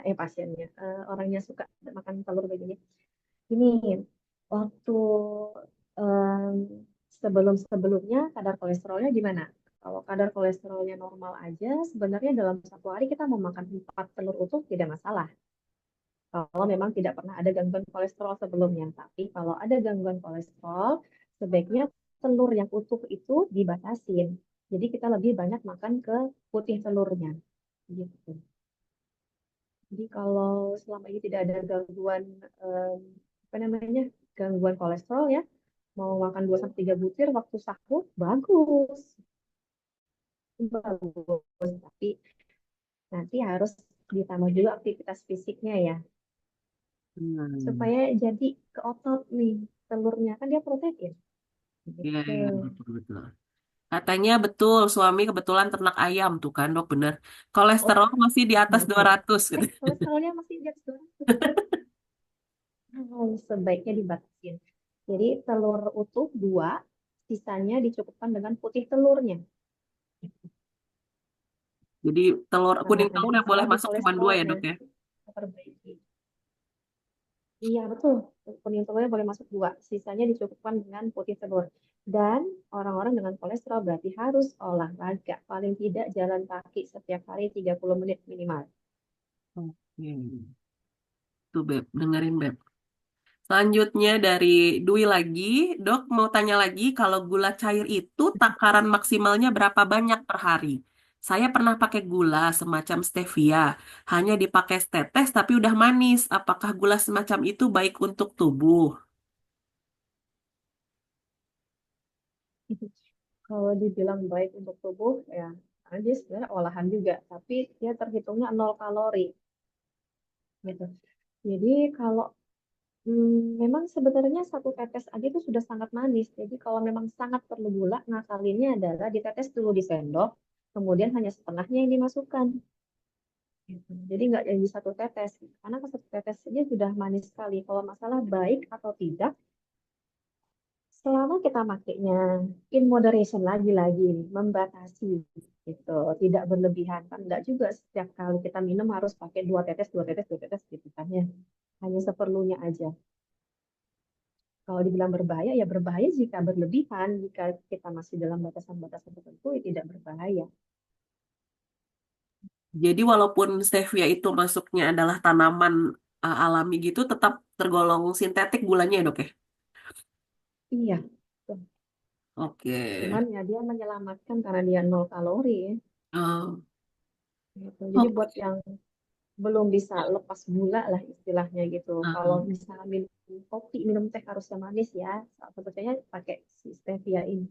orangnya suka makan telur begini. Ini waktu em, sebelum-sebelumnya kadar kolesterolnya gimana? Kalau kadar kolesterolnya normal aja, sebenarnya dalam satu hari kita mau makan 4 telur utuh tidak masalah. Kalau memang tidak pernah ada gangguan kolesterol sebelumnya. Tapi kalau ada gangguan kolesterol, sebaiknya telur yang utuh itu dibatasin. Jadi kita lebih banyak makan ke putih telurnya. Gitu. Jadi kalau selama ini tidak ada gangguan apa namanya gangguan kolesterol ya, mau makan 2 sampai 3 butir waktu sahur bagus, bagus. Tapi nanti harus ditambah juga aktivitas fisiknya ya, Hmm. supaya jadi ke otot nih telurnya kan dia protein. Iya, Gitu. iya, betul, betul. Katanya betul, suami kebetulan ternak ayam tuh kan, Dok, bener. Oh, Kolesterol masih di atas 200 gitu. kolesterolnya masih di atas 200. Sebaiknya dibatasin. Jadi telur utuh dua, sisanya dicukupkan dengan putih telurnya. Jadi telur Karena kuning ada telur yang boleh masalah di masuk cuma dua kolesterol, ya, Dok ya? nanti kita perbaiki. Iya, betul. Kuning telurnya boleh masuk dua, sisanya dicukupkan dengan putih telur. Dan orang-orang dengan kolesterol berarti harus olahraga. Paling tidak jalan kaki setiap hari 30 menit minimal. Oke. Tuh, Beb, dengerin, Beb. Selanjutnya dari Dwi lagi, Dok mau tanya lagi, kalau gula cair itu takaran maksimalnya berapa banyak per hari? Saya pernah pakai gula semacam stevia, hanya dipakai setetes tapi udah manis. Apakah gula semacam itu baik untuk tubuh? Kalau dibilang baik untuk tubuh, ya karena dia sebenarnya olahan juga, tapi dia terhitungnya 0 kalori gitu. Jadi kalau memang sebenarnya satu tetes aja itu sudah sangat manis. Jadi kalau memang sangat perlu gula, ngakalinnya adalah ditetes dulu di sendok, kemudian hanya setengahnya yang dimasukkan. Gitu. Jadi nggak jadi satu tetes, karena satu tetes saja sudah manis sekali. Kalau masalah baik atau tidak, selama kita makainya in moderation lagi-lagi, membatasi gitu, tidak berlebihan kan, nggak juga setiap kali kita minum harus pakai dua tetes gitu kan ya, hanya seperlunya aja. Kalau dibilang berbahaya, ya berbahaya jika berlebihan. Jika kita masih dalam batasan-batasan tertentu, ya tidak berbahaya. Jadi walaupun stevia itu masuknya adalah tanaman alami gitu, tetap tergolong sintetik gulanya ya, Dok ya? Iya, tuh. Oke. Cuman ya dia menyelamatkan karena dia 0 kalori ya. Oh, Gitu. Jadi buat oke. yang belum bisa lepas gula lah istilahnya gitu. Kalau Ah, misalnya minum kopi, minum teh harus yang manis ya. Salah satunya pakai si stevia ini.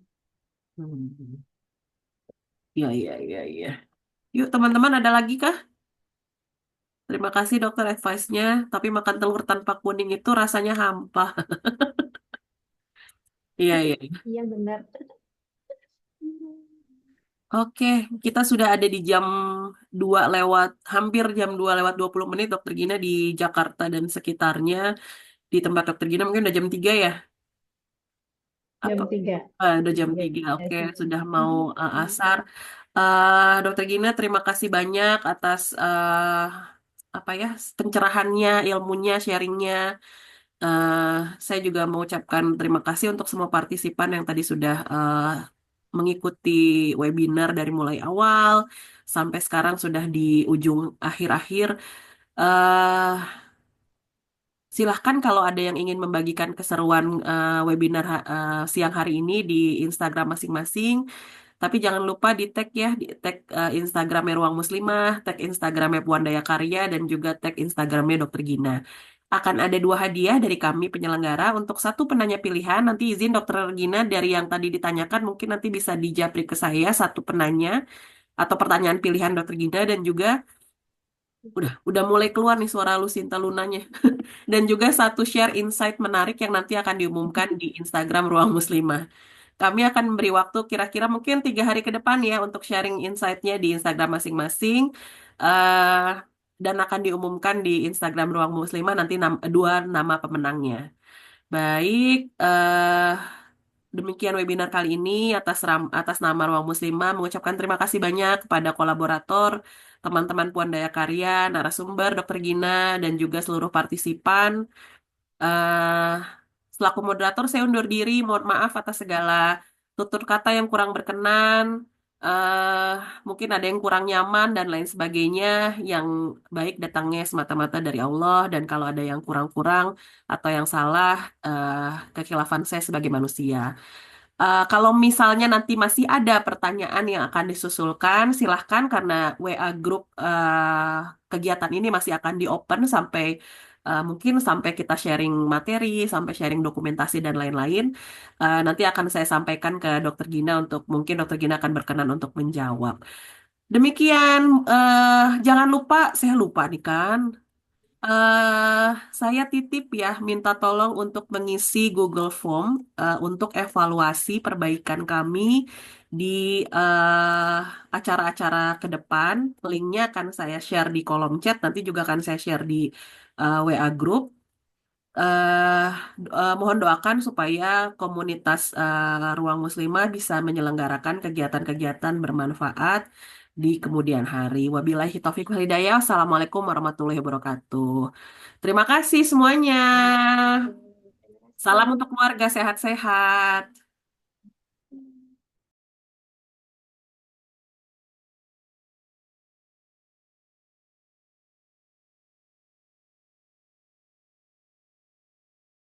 hmm. Iya, iya, iya, iya. Yuk, teman-teman, ada lagi kah? Terima kasih dokter advice-nya, tapi makan telur tanpa kuning itu rasanya hampa. Iya, iya, iya. Iya benar. Oke, kita sudah ada di hampir jam 2 lewat 20 menit, dokter Gina di Jakarta dan sekitarnya. Di tempat dokter Gina mungkin udah jam 3 ya? Jam Atau 3. udah jam Iya 3. Oke, sih. sudah mau asar. Dokter Gina, terima kasih banyak atas apa ya pencerahannya, ilmunya, sharingnya. Eh, saya juga mau ucapkan terima kasih untuk semua partisipan yang tadi sudah mengikuti webinar dari mulai awal sampai sekarang sudah di ujung akhir-akhir. eh Silahkan kalau ada yang ingin membagikan keseruan webinar siang hari ini di Instagram masing-masing. Tapi jangan lupa di tag ya, di tag Instagramnya Ruang Muslimah, tag Instagramnya Puan Daya Karya, dan juga tag Instagramnya Dokter Gina. Akan ada dua hadiah dari kami penyelenggara untuk satu penanya pilihan. Nanti izin Dokter Gina dari yang tadi ditanyakan mungkin nanti bisa dijapri ke saya satu penanya atau pertanyaan pilihan Dokter Gina dan juga udah mulai keluar nih suara Lucinta Lunanya. Dan juga satu share insight menarik yang nanti akan diumumkan di Instagram Ruang Muslimah. Kami akan memberi waktu kira-kira mungkin 3 hari ke depan ya untuk sharing insight-nya di Instagram masing-masing. eh dan akan diumumkan di Instagram Ruang Muslimah nanti dua nama pemenangnya. Baik, demikian webinar kali ini atas nama Ruang Muslimah mengucapkan terima kasih banyak kepada kolaborator, teman-teman Puan Daya Karya, narasumber, Dokter Gina, dan juga seluruh partisipan. eh Selaku moderator, saya undur diri. Mohon maaf atas segala tutur kata yang kurang berkenan. eh Mungkin ada yang kurang nyaman dan lain sebagainya. Yang baik datangnya semata-mata dari Allah. Dan kalau ada yang kurang-kurang atau yang salah, kekhilafan saya sebagai manusia. Kalau misalnya nanti masih ada pertanyaan yang akan disusulkan, silahkan karena WA grup kegiatan ini masih akan di-open sampai mungkin sampai kita sharing materi, sampai sharing dokumentasi dan lain-lain. Nanti akan saya sampaikan ke Dokter Gina untuk mungkin Dokter Gina akan berkenan untuk menjawab. Demikian, jangan lupa, saya lupa nih kan. Eh, saya titip ya, minta tolong untuk mengisi Google Form untuk evaluasi perbaikan kami di acara-acara ke depan. Linknya akan saya share di kolom chat, nanti juga akan saya share di WA Group. eh Mohon doakan supaya komunitas Ruang Muslimah bisa menyelenggarakan kegiatan-kegiatan bermanfaat di kemudian hari. Wabillahi taufiq wal hidayah. Assalamualaikum warahmatullahi wabarakatuh. Terima kasih semuanya. Waalaikumsalam. Terima Salam kasih. untuk keluarga sehat-sehat.